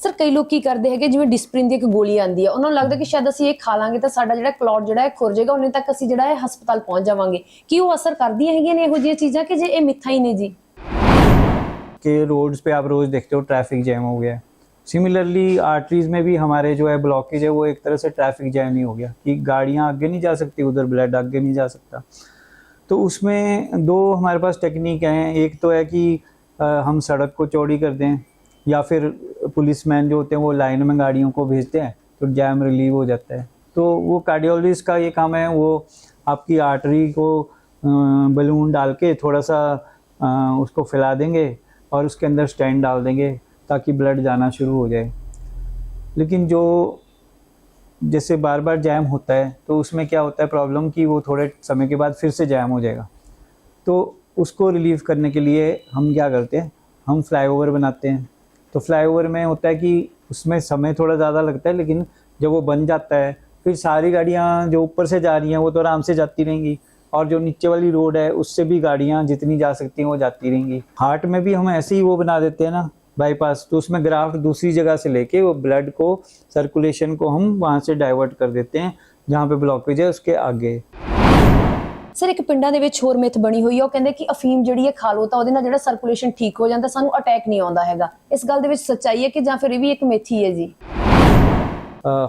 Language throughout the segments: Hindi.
सर कई लोग की करते हैं जिवें डिस्प्रिन दी एक गोली आती है, उन्होंने लगता कि शायद असीं ये खा लांगे तो साडा जिहड़ा क्लॉट जिहड़ा है खुर जाएगा, उन्ने तक असीं जिहड़ा है हस्पताल पहुंच जावांगे। कि वो असर करदियां हैगियां ने इहो जिहियां चीज़ां कि जे ये मिथ्या ही ने जी? कि रोड्स पे आप रोज देखते हो ट्रैफिक जैम हो गया है। सिमिलरली आर्टरीज में भी हमारे जो है ब्लॉकेज है वो एक तरह से ट्रैफिक जैम ही हो गया कि गाड़ियां आगे नहीं जा सकती, उधर ब्लड आगे नहीं जा सकता। तो उसमें दो हमारे पास टेक्निक हैं। एक तो है कि हम सड़क को चौड़ी कर दें, या फिर पुलिसमैन जो होते हैं वो लाइन में गाड़ियों को भेजते हैं तो जैम रिलीव हो जाता है। तो वो कार्डियोलॉजिस्ट का ये काम है, वो आपकी आर्टरी को बलून डाल के थोड़ा सा उसको फैला देंगे और उसके अंदर स्टेंट डाल देंगे ताकि ब्लड जाना शुरू हो जाए। लेकिन जो जैसे बार बार जैम होता है तो उसमें क्या होता है प्रॉब्लम कि वो थोड़े समय के बाद फिर से जैम हो जाएगा। तो उसको रिलीव करने के लिए हम क्या करते हैं, हम फ्लाईओवर बनाते हैं। तो फ्लाईओवर में होता है कि उसमें समय थोड़ा ज़्यादा लगता है, लेकिन जब वो बन जाता है फिर सारी गाड़ियाँ जो ऊपर से जा रही हैं वो तो आराम से जाती रहेंगी, और जो नीचे वाली रोड है उससे भी गाड़ियाँ जितनी जा सकती हैं वो जाती रहेंगी। हार्ट में भी हम ऐसे ही वो बना देते हैं ना बाईपास, तो उसमें ग्राफ्ट दूसरी जगह से लेके वो ब्लड को, सर्कुलेशन को हम वहाँ से डाइवर्ट कर देते हैं जहाँ पे ब्लॉकेज है उसके आगे। सर एक पिंडां दे विच होर मिथ बनी हुई है, वो कहंदे कि अफीम जिहड़ी है खा लो तां ओहदे नाल जिहड़ा सर्कुलेशन ठीक हो जांदा, सानू अटैक नहीं आउंदा हैगा। इस गल दे विच सच्चाई है कि जां फिर ये भी एक मिथ ही है जी?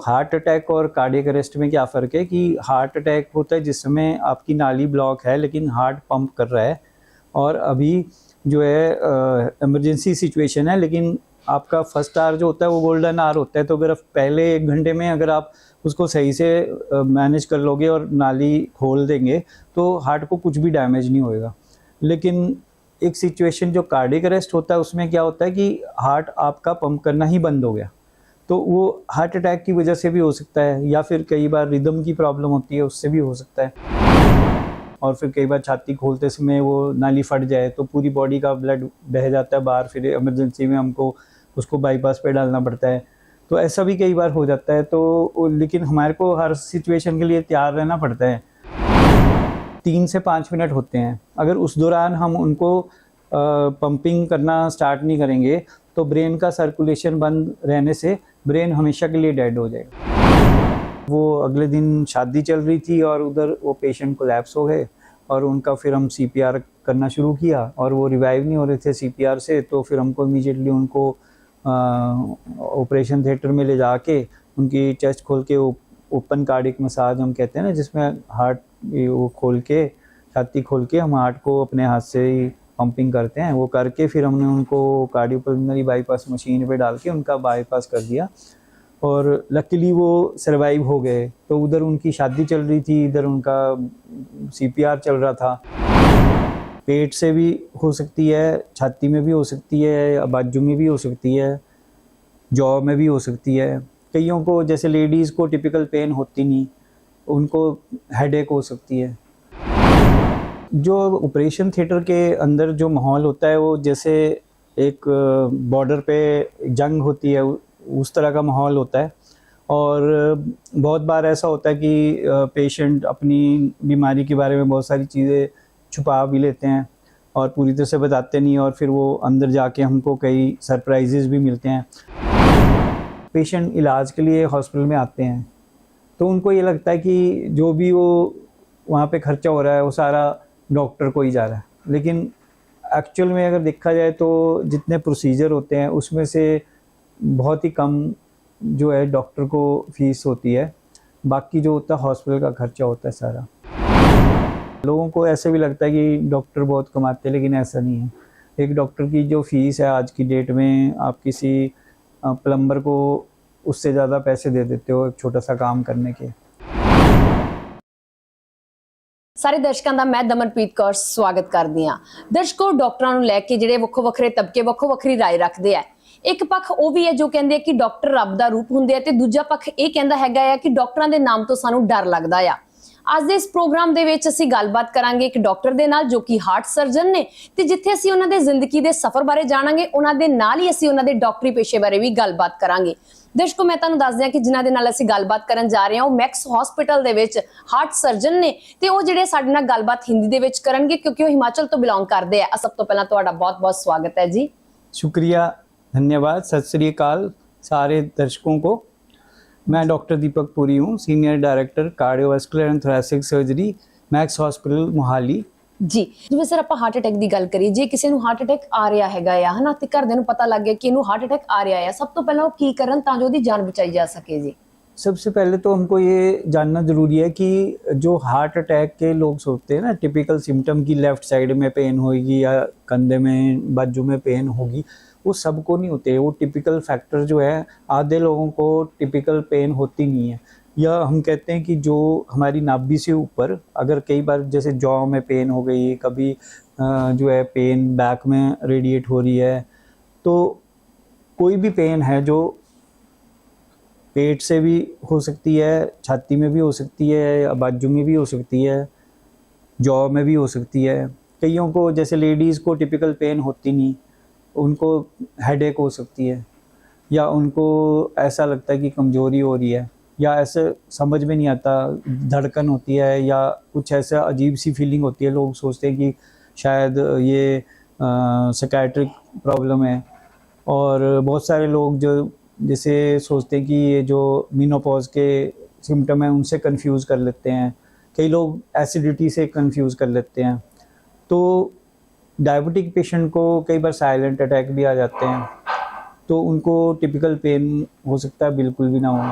हार्ट अटैक और कार्डियक अरेस्ट में क्या फ़र्क है कि हार्ट अटैक होता है जिस समय आपकी नाली ब्लॉक है लेकिन हार्ट पंप कर रहा है, और अभी जो है इमरजेंसी सिचुएशन है, लेकिन आपका फर्स्ट आवर जो होता है वो गोल्डन आवर होता है। तो अगर पहले 1 घंटे में अगर आप उसको सही से मैनेज कर लोगे और नाली खोल देंगे तो हार्ट को कुछ भी डैमेज नहीं होएगा। लेकिन एक सिचुएशन जो कार्डियक अरेस्ट होता है उसमें क्या होता है कि हार्ट आपका पंप करना ही बंद हो गया, तो वो हार्ट अटैक की वजह से भी हो सकता है, या फिर कई बार रिदम की प्रॉब्लम होती है उससे भी हो सकता है। और फिर कई बार छाती खोलते समय वो नाली फट जाए तो पूरी बॉडी का ब्लड बह जाता है बाहर, फिर इमरजेंसी में हमको उसको बाईपास पे डालना पड़ता है। तो ऐसा भी कई बार हो जाता है। तो लेकिन हमारे को हर सिचुएशन के लिए तैयार रहना पड़ता है। 3 से 5 मिनट होते हैं, अगर उस दौरान हम उनको पंपिंग करना स्टार्ट नहीं करेंगे तो ब्रेन का सर्कुलेशन बंद रहने से ब्रेन हमेशा के लिए डेड हो जाएगा। वो अगले दिन शादी चल रही थी और उधर वो पेशेंट कोलैप्स हो गए, और उनका फिर हम सीपीआर करना शुरू किया और वो रिवाइव नहीं हो रहे थे सीपीआर से। तो फिर हमको इमीडिएटली उनको ऑपरेशन थिएटर में ले जाके उनकी चेस्ट खोल के ओपन कार्डियक मसाज हम कहते हैं ना, जिसमें हार्ट वो खोल के, छाती खोल के हम हार्ट को अपने हाथ से ही पंपिंग करते हैं, वो करके फिर हमने उनको कार्डियोपल्मोनरी बाईपास मशीन पे डाल के उनका बाईपास कर दिया, और लकीली वो सरवाइव हो गए। तो उधर उनकी शादी चल रही थी, इधर उनका सीपीआर चल रहा था। पेट से भी हो सकती है, छाती में भी हो सकती है, बाजू में भी हो सकती है, जॉ में भी हो सकती है। कईयों को जैसे लेडीज़ को टिपिकल पेन होती नहीं, उनको हेडेक हो सकती है। जो ऑपरेशन थिएटर के अंदर जो माहौल होता है वो जैसे एक बॉर्डर पे जंग होती है उस तरह का माहौल होता है। और बहुत बार ऐसा होता है कि पेशेंट अपनी बीमारी के बारे में बहुत सारी चीज़ें छुपा भी लेते हैं और पूरी तरह से बताते नहीं, और फिर वो अंदर जाके हमको कई सरप्राइजेज़ भी मिलते हैं। पेशेंट इलाज के लिए हॉस्पिटल में आते हैं तो उनको ये लगता है कि जो भी वो वहाँ पे खर्चा हो रहा है वो सारा डॉक्टर को ही जा रहा है, लेकिन एक्चुअल में अगर देखा जाए तो जितने प्रोसीजर होते हैं उसमें से बहुत ही कम जो है डॉक्टर को फीस होती है, बाकी जो होता है हॉस्पिटल का खर्चा होता है सारा। लोगों को ऐसे भी लगता है कि डॉक्टर बहुत कमाते हैं, लेकिन ऐसा नहीं है। एक डॉक्टर की जो फीस है आज की डेट में, आप किसी प्लम्बर को उससे ज़्यादा पैसे दे देते हो एक छोटा सा काम करने के। ਸਾਰੇ ਦਰਸ਼ਕਾਂ ਦਾ ਮੈਂ ਦਮਨਪ੍ਰੀਤ ਕੌਰ ਸਵਾਗਤ ਕਰਦੀ ਹਾਂ। ਦਰਸ਼ਕੋ, ਡਾਕਟਰਾਂ ਨੂੰ ਲੈ ਕੇ ਜਿਹੜੇ ਵੱਖੋ ਵੱਖਰੇ ਤਬਕੇ ਵੱਖੋ ਵੱਖਰੀ ਰਾਏ ਰੱਖਦੇ ਆ। ਇੱਕ ਪੱਖ ਉਹ ਵੀ ਹੈ ਜੋ ਕਹਿੰਦੇ ਆ ਕਿ ਡਾਕਟਰ ਰੱਬ ਦਾ ਰੂਪ ਹੁੰਦੇ ਆ, ਤੇ ਦੂਜਾ ਪੱਖ ਇਹ ਕਹਿੰਦਾ ਹੈਗਾ ਆ ਕਿ ਡਾਕਟਰਾਂ ਦੇ ਨਾਮ ਤੋਂ ਸਾਨੂੰ ਡਰ ਲੱਗਦਾ ਆ। ਅੱਜ ਦੇ ਇਸ ਪ੍ਰੋਗਰਾਮ ਦੇ ਵਿੱਚ ਅਸੀਂ ਗੱਲਬਾਤ ਕਰਾਂਗੇ ਇੱਕ ਡਾਕਟਰ ਦੇ ਨਾਲ ਜੋ ਕਿ ਹਾਰਟ ਸਰਜਨ ਨੇ, ਤੇ ਜਿੱਥੇ ਅਸੀਂ ਉਹਨਾਂ ਦੇ ਜ਼ਿੰਦਗੀ ਦੇ ਸਫ਼ਰ ਬਾਰੇ ਜਾਣਾਂਗੇ, ਉਹਨਾਂ ਦੇ ਨਾਲ ਹੀ ਅਸੀਂ ਉਹਨਾਂ ਦੇ ਡਾਕਟਰੀ ਪੇਸ਼ੇ ਬਾਰੇ ਵੀ ਗੱਲਬਾਤ ਕਰਾਂਗੇ। ਦਰਸ਼ਕੋ, ਮੈਂ ਤੁਹਾਨੂੰ ਦੱਸ ਦਿਆਂ ਕਿ ਜਿਨ੍ਹਾਂ ਦੇ ਨਾਲ ਅਸੀਂ ਗੱਲਬਾਤ ਕਰਨ ਜਾ ਰਹੇ ਹਾਂ ਉਹ ਮੈਕਸ ਹਸਪੀਟਲ ਦੇ ਵਿੱਚ ਹਾਰਟ ਸਰਜਨ ਨੇ, ਤੇ ਉਹ ਜਿਹੜੇ ਸਾਡੇ ਨਾਲ ਗੱਲਬਾਤ ਹਿੰਦੀ ਦੇ ਵਿੱਚ ਕਰਨਗੇ ਕਿਉਂਕਿ ਉਹ ਹਿਮਾਚਲ ਤੋਂ ਬਿਲੋਂਗ ਕਰਦੇ ਆ। ਸਭ ਤੋਂ ਪਹਿਲਾਂ ਤੁਹਾਡਾ ਬਹੁਤ-ਬਹੁਤ ਸਵਾਗਤ ਹੈ ਜੀ। शुक्रिया, धन्यवाद, सत श्री अकाल। सारे दर्शकों को। मैं डॉक्टर दीपक पुरी हूँ, senior director cardiovascular and thoracic surgery max hospital Mohali. ਜੀ ਜਿਵੇਂ ਸਰ ਆਪਾਂ ਹਾਰਟ ਅਟੈਕ ਦੀ ਗੱਲ ਕਰੀਏ, ਜੇ ਕਿਸੇ ਨੂੰ ਹਾਰਟ ਅਟੈਕ ਆ ਰਿਹਾ ਹੈਗਾ ਆ ਹਨਾ ਤੇ ਘਰਦਿਆਂ ਨੂੰ ਪਤਾ ਲੱਗ ਗਿਆ ਕਿ ਇਹਨੂੰ ਹਾਰਟ ਅਟੈਕ ਆ ਰਿਹਾ ਆ, ਸਭ ਤੋਂ ਪਹਿਲਾਂ ਉਹ ਕੀ ਕਰਨ ਤਾਂ ਜੋ ਉਹਦੀ ਜਾਨ ਬਚਾਈ ਜਾ ਸਕੇ ਜੀ? सबसे पहले तो हमको ये जानना ज़रूरी है कि जो हार्ट अटैक के लोग सोचते हैं ना, टिपिकल सिम्टम की लेफ़्ट साइड में पेन होगी या कंधे में बाजू में पेन होगी, वो सबको नहीं होते। वो टिपिकल फैक्टर जो है, आधे लोगों को टिपिकल पेन होती नहीं है। या हम कहते हैं कि जो हमारी नाभि से ऊपर अगर कई बार जैसे जॉ में पेन हो गई, कभी जो है पेन बैक में रेडिएट हो रही है, तो कोई भी पेन है जो पेट से भी हो सकती है, छाती में भी हो सकती है, या बाजू में भी हो सकती है, जॉ में भी हो सकती है। कईयों को जैसे लेडीज़ को टिपिकल पेन होती नहीं, उनको हेडेक हो सकती है, या उनको ऐसा लगता है कि कमज़ोरी हो रही है, या ऐसे समझ में नहीं आता, धड़कन होती है या कुछ ऐसा अजीब सी फीलिंग होती है। लोग सोचते हैं कि शायद ये साइकियाट्रिक प्रॉब्लम है। और बहुत सारे लोग जो जैसे सोचते हैं कि ये जो मेनोपॉज के सिम्टम हैं उनसे कंफ्यूज कर लेते हैं। कई लोग एसिडिटी से कंफ्यूज कर लेते हैं। तो डायबिटिक पेशेंट को कई बार साइलेंट अटैक भी आ जाते हैं, तो उनको टिपिकल पेन हो सकता है बिल्कुल भी ना हो।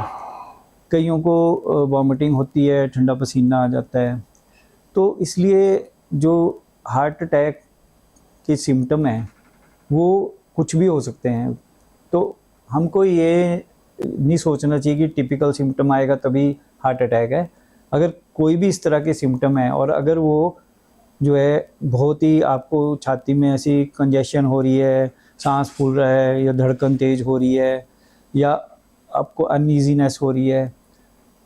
कईयों को वॉमिटिंग होती है, ठंडा पसीना आ जाता है। तो इसलिए जो हार्ट अटैक के सिम्टम हैं वो कुछ भी हो सकते हैं। तो हमको ये नहीं सोचना चाहिए कि टिपिकल सिम्टम आएगा तभी हार्ट अटैक है। अगर कोई भी इस तरह के सिम्टम है और अगर वो जो है बहुत ही आपको छाती में ऐसी कंजेशन हो रही है, सांस फूल रहा है, या धड़कन तेज़ हो रही है, या आपको अनईजीनेस हो रही है,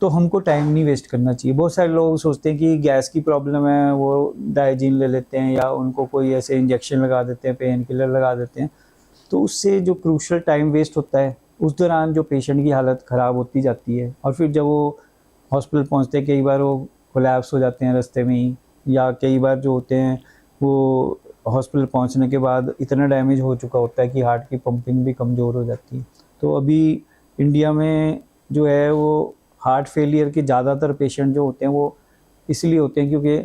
तो हमको टाइम नहीं वेस्ट करना चाहिए। बहुत सारे लोग सोचते हैं कि गैस की प्रॉब्लम है, वो डाइजीन ले लेते हैं, या उनको कोई ऐसे इंजेक्शन लगा देते हैं, पेन किलर लगा देते हैं। तो उससे जो क्रूशल टाइम वेस्ट होता है, उस दौरान जो पेशेंट की हालत ख़राब होती जाती है, और फिर जब वो हॉस्पिटल पहुंचते हैं कई बार वो कोलैप्स हो जाते हैं रास्ते में ही, या कई बार जो होते हैं वो हॉस्पिटल पहुंचने के बाद इतना डैमेज हो चुका होता है कि हार्ट की पंपिंग भी कमज़ोर हो जाती है। तो अभी इंडिया में जो है वो हार्ट फेलियर के ज़्यादातर पेशेंट जो होते हैं वो इसलिए होते हैं क्योंकि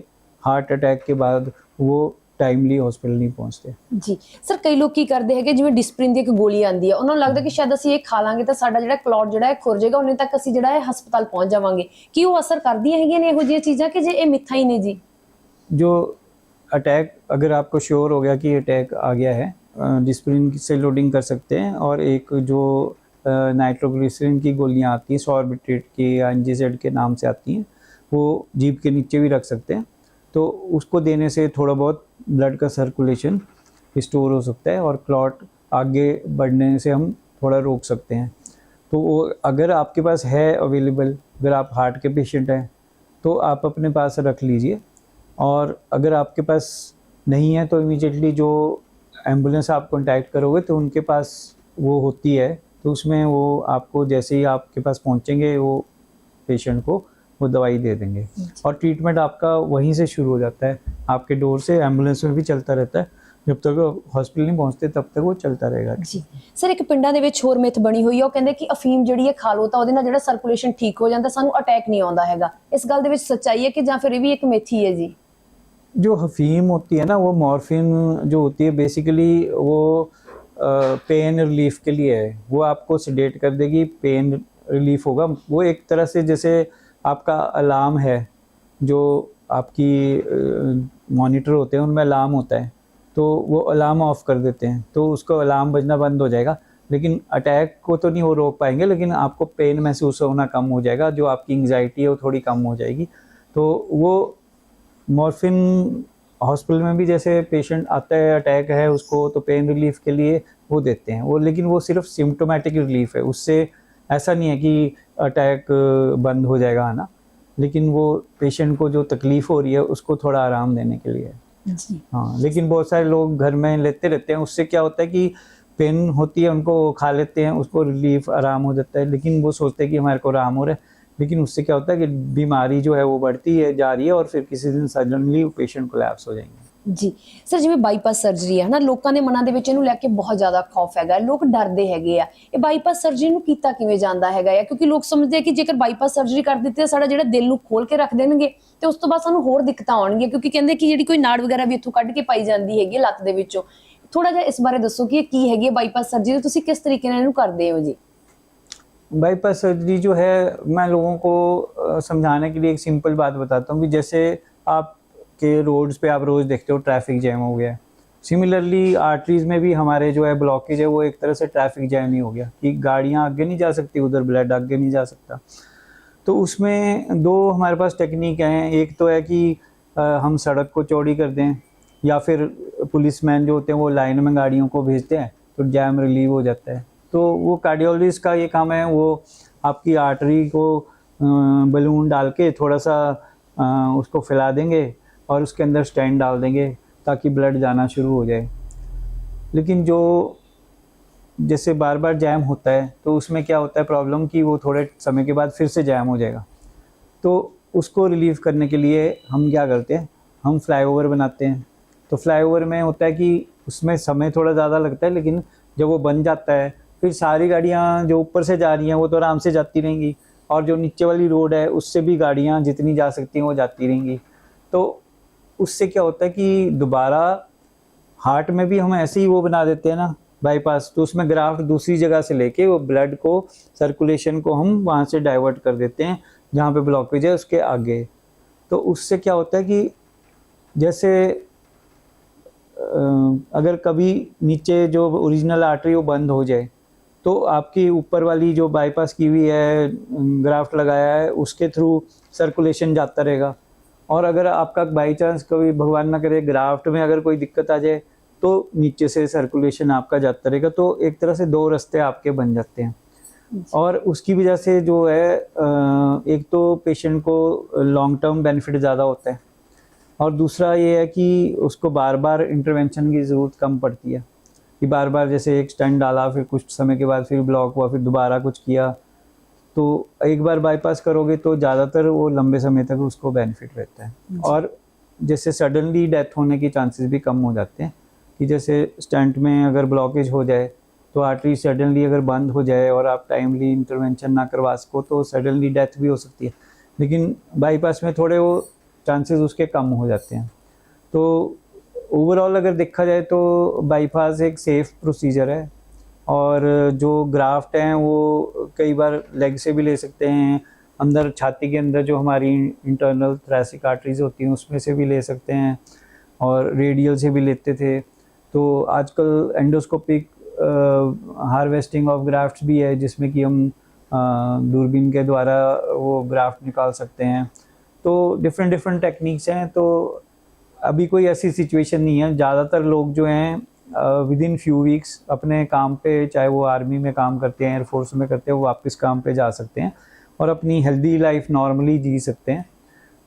हार्ट अटैक के बाद वो टाइमली हॉस्पिटल नहीं पहुंचते। ਜੀ ਸਰ, ਕਈ ਲੋਕ ਕੀ ਕਰਦੇ ਹੈਗੇ, ਜਿਵੇਂ ਡਿਸਪ੍ਰਿਨ ਦੀ ਇੱਕ ਗੋਲੀ ਆਂਦੀ ਹੈ, ਉਹਨਾਂ ਨੂੰ ਲੱਗਦਾ ਕਿ ਸ਼ਾਇਦ ਅਸੀਂ ਇਹ ਖਾ ਲਾਂਗੇ ਤਾਂ ਸਾਡਾ ਜਿਹੜਾ ਕਲੌਟ ਜਿਹੜਾ ਹੈ ਖੁਰ ਜਾਏਗਾ, ਉਹਨੇ ਤੱਕ ਅਸੀਂ ਜਿਹੜਾ ਹੈ ਹਸਪਤਾਲ ਪਹੁੰਚ ਜਾਵਾਂਗੇ। ਕੀ ਉਹ ਅਸਰ ਕਰਦੀਆਂ ਹੈਗੀਆਂ ਨੇ ਇਹੋ ਜਿਹੀਆਂ ਚੀਜ਼ਾਂ, ਕਿ ਜੇ ਇਹ ਮਿੱਥਾ ਹੀ ਨੇ ਜੀ? जो अटैक, अगर आपको श्योर हो गया कि अटैक आ गया है, डिस्प्रिन से लोडिंग कर सकते हैं। और एक जो नाइट्रोग्लिसरीन की गोलियां आती हैं, सॉर्बिट्रेट की या एनजीजेड के नाम से आती हैं, वो जीभ के नीचे भी रख सकते हैं। तो उसको देने से थोड़ा बहुत ब्लड का सर्कुलेशन रिस्टोर हो सकता है और क्लॉट आगे बढ़ने से हम थोड़ा रोक सकते हैं। तो वो अगर आपके पास है अवेलेबल, अगर आप हार्ट के पेशेंट हैं तो आप अपने पास रख लीजिए। और अगर आपके पास नहीं है तो इमीडिएटली जो एम्बुलेंस आप कांटेक्ट करोगे तो उनके पास वो होती है, तो उसमें वो आपको जैसे ही आपके पास पहुंचेंगे वो पेशेंट को वो दवाई दे देंगे। और ट्रीटमेंट आपका वहीं से शुरू हो जाता है, आपके डोर से एम्बुलेंस में भी चलता रहता है। जब तक हॉस्पिटल नहीं पहुंचते तब तक वो चलता रहेगा ਜੀ ਸਰ, ਇੱਕ ਪਿੰਡਾਂ ਦੇ ਵਿੱਚ ਹੋਰ ਮਿਥ ਬਣੀ ਹੋਈ ਆ, ਉਹ ਕਹਿੰਦੇ ਕਿ ਅਫੀਮ ਜਿਹੜੀ ਹੈ ਖਾ ਲਓ ਤਾਂ ਉਹਦੇ ਨਾਲ ਜਿਹੜਾ ਸਰਕੂਲੇਸ਼ਨ ਠੀਕ ਹੋ ਜਾਂਦਾ, ਸਾਨੂੰ ਅਟੈਕ ਨਹੀਂ ਆਉਂਦਾ ਹੈਗਾ। ਇਸ ਗੱਲ ਦੇ ਵਿੱਚ ਸੱਚਾਈ ਹੈ ਕਿ ਜਾਂ ਫਿਰ ਇਹ ਵੀ ਇੱਕ ਮਿਥ ਹੀ ਹੈ ਜੀ? जो अफीम होती है ना, वो मॉर्फिन जो होती है बेसिकली वो पेन रिलीफ के लिए है। वो आपको सेडेट कर देगी, पेन रिलीफ होगा। वो एक तरह से जैसे आपका अलार्म है, जो आपकी मॉनिटर होते हैं उनमें अलार्म होता है, तो वो अलार्म ऑफ कर देते हैं तो उसको अलार्म बजना बंद हो जाएगा। लेकिन अटैक को तो नहीं वो रोक पाएंगे, लेकिन आपको पेन महसूस होना कम हो जाएगा, जो आपकी एंग्जाइटी है वो थोड़ी कम हो जाएगी। तो वो मॉर्फिन हॉस्पिटल में भी जैसे पेशेंट आता है, अटैक है उसको, तो पेन रिलीफ के लिए वो देते हैं वो, लेकिन वो सिर्फ सिम्टोमेटिक रिलीफ है। उससे ऐसा नहीं है कि अटैक बंद हो जाएगा आना, लेकिन वो पेशेंट को जो तकलीफ़ हो रही है उसको थोड़ा आराम देने के लिए जी। हाँ। लेकिन बहुत सारे लोग घर में लेते रहते हैं, उससे क्या होता है कि पेन होती है उनको खा लेते हैं, उसको रिलीफ आराम हो जाता है, लेकिन वो सोचते हैं कि हमारे को आराम हो रहा है, लेकिन उससे क्या होता है कि बीमारी जो है वो बढ़ती है जा रही है और फिर किसी दिन सडनली पेशेंट कोलैप्स हो जाएंगे। ਜੀ ਸਰ, ਜਿਵੇਂ ਬਾਈਪਾਸ ਸਰਜਰੀ ਹੈ ਨਾ, ਲੋਕਾਂ ਦੇ ਮਨਾਂ ਦੇ ਵਿੱਚ ਇਹਨੂੰ ਲੈ ਕੇ ਬਹੁਤ ਜ਼ਿਆਦਾ ਖੌਫ ਹੈਗਾ, ਲੋਕ ਡਰਦੇ ਹੈਗੇ ਆ। ਇਹ ਬਾਈਪਾਸ ਸਰਜਰੀ ਨੂੰ ਕੀਤਾ ਕਿਵੇਂ ਜਾਂਦਾ ਹੈਗਾ ਆ? ਕਿਉਂਕਿ ਲੋਕ ਸਮਝਦੇ ਆ ਕਿ ਜੇਕਰ ਬਾਈਪਾਸ ਸਰਜਰੀ ਕਰ ਦਿੱਤੀ ਤਾਂ ਸਾਡਾ ਜਿਹੜਾ ਦਿਲ ਨੂੰ ਖੋਲ ਕੇ ਰੱਖ ਦੇਣਗੇ ਤੇ ਉਸ ਤੋਂ ਬਾਅਦ ਸਾਨੂੰ ਹੋਰ ਦਿੱਕਤਾਂ ਆਉਣਗੀਆਂ, ਕਿਉਂਕਿ ਕਹਿੰਦੇ ਕਿ ਜਿਹੜੀ ਕੋਈ ਨਾੜ ਵਗੈਰਾ ਵੀ ਇੱਥੋਂ ਕੱਢ ਕੇ ਪਾਈ ਜਾਂਦੀ ਹੈਗੀ ਲੱਤ ਦੇ ਵਿੱਚੋਂ। ਥੋੜਾ ਜਿਹਾ ਇਸ ਬਾਰੇ ਦੱਸੋ ਕਿ ਇਹ ਕੀ ਹੈਗੀ ਹੈ ਬਾਈਪਾਸ ਸਰਜਰੀ, ਤੁਸੀਂ ਕਿਸ तरीके ਨਾਲ ਇਹਨੂੰ ਕਰਦੇ ਹੋ ਜੀ? बाईपास सर्जरी जो है, मैं लोगों को समझाने के लिए एक सिंपल बात बताता हूँ कि जैसे आप के रोड्स पे आप रोज़ देखते हो ट्रैफिक जैम हो गया है, सिमिलरली आर्टरीज में भी हमारे जो है ब्लॉकेज है वो एक तरह से ट्रैफिक जैम ही हो गया कि गाड़ियाँ आगे नहीं जा सकती, उधर ब्लड आगे नहीं जा सकता। तो उसमें दो हमारे पास टेक्निक हैं। एक तो है कि हम सड़क को चौड़ी कर दें, या फिर पुलिसमैन जो होते हैं वो लाइन में गाड़ियों को भेजते हैं तो जैम रिलीव हो जाता है। तो वो कार्डियोलॉजिस्ट का ये काम है, वो आपकी आर्टरी को बलून डाल के थोड़ा सा उसको फैला देंगे और उसके अंदर स्टेंट डाल देंगे ताकि ब्लड जाना शुरू हो जाए। लेकिन जो जैसे बार बार जैम होता है तो उसमें क्या होता है प्रॉब्लम कि वो थोड़े समय के बाद फिर से जैम हो जाएगा। तो उसको रिलीव करने के लिए हम क्या करते हैं, हम फ्लाईओवर बनाते हैं। तो फ्लाईओवर में होता है कि उसमें समय थोड़ा ज़्यादा लगता है, लेकिन जब वो बन जाता है फिर सारी गाड़ियाँ जो ऊपर से जा रही हैं वो तो आराम से जाती रहेंगी, और जो नीचे वाली रोड है उससे भी गाड़ियाँ जितनी जा सकती हैं वो जाती रहेंगी। तो उससे क्या होता है कि दोबारा हार्ट में भी हम ऐसे ही वो बना देते हैं ना बाईपास, तो उसमें ग्राफ्ट दूसरी जगह से लेके वो ब्लड को, सर्कुलेशन को हम वहाँ से डाइवर्ट कर देते हैं जहाँ पे ब्लॉकेज है उसके आगे। तो उससे क्या होता है कि जैसे अगर कभी नीचे जो ओरिजिनल आर्टरी वो बंद हो जाए तो आपकी ऊपर वाली जो बाईपास की हुई है, ग्राफ्ट लगाया है, उसके थ्रू सर्कुलेशन जाता रहेगा। और अगर आपका बाई चांस कभी भगवान ना करे ग्राफ्ट में अगर कोई दिक्कत आ जाए तो नीचे से सर्कुलेशन आपका जाता रहेगा। तो एक तरह से दो रास्ते आपके बन जाते हैं। और उसकी वजह से जो है एक तो पेशेंट को लॉन्ग टर्म बेनिफिट ज़्यादा होता है, और दूसरा ये है कि उसको बार बार इंटरवेंशन की ज़रूरत कम पड़ती है कि बार बार जैसे एक स्टेंट डाला, फिर कुछ समय के बाद फिर ब्लॉक हुआ, फिर दोबारा कुछ किया। तो एक बार बाईपास करोगे तो ज़्यादातर वो लंबे समय तक उसको बेनिफिट रहता है। और जैसे सडनली डेथ होने की चांसेस भी कम हो जाते हैं कि जैसे स्टेंट में अगर ब्लॉकेज हो जाए तो आर्टरी सडनली अगर बंद हो जाए और आप टाइमली इंटरवेंशन ना करवा सको तो सडनली डेथ भी हो सकती है। लेकिन बाईपास में थोड़े वो चांसेस उसके कम हो जाते हैं। तो ओवरऑल अगर देखा जाए तो बाईपास एक सेफ प्रोसीजर है, और जो ग्राफ्ट हैं वो कई बार लेग से भी ले सकते हैं, अंदर छाती के अंदर जो हमारी इंटरनल थोरैसिक आर्टरीज होती हैं उसमें से भी ले सकते हैं, और रेडियल से भी लेते थे। तो आजकल एंडोस्कोपिक हार्वेस्टिंग ऑफ ग्राफ्ट्स भी है जिसमें कि हम दूरबीन के द्वारा वो ग्राफ्ट निकाल सकते हैं। तो डिफरेंट टेक्निक्स हैं। तो अभी कोई ऐसी सिचुएशन नहीं है। ज़्यादातर लोग जो हैं विद इन फ्यू वीक्स अपने काम पे, चाहे वो आर्मी में काम करते हैं, एयरफोर्स में करते हैं, वो वापस काम पे जा सकते हैं और अपनी हेल्दी लाइफ नॉर्मली जी सकते हैं।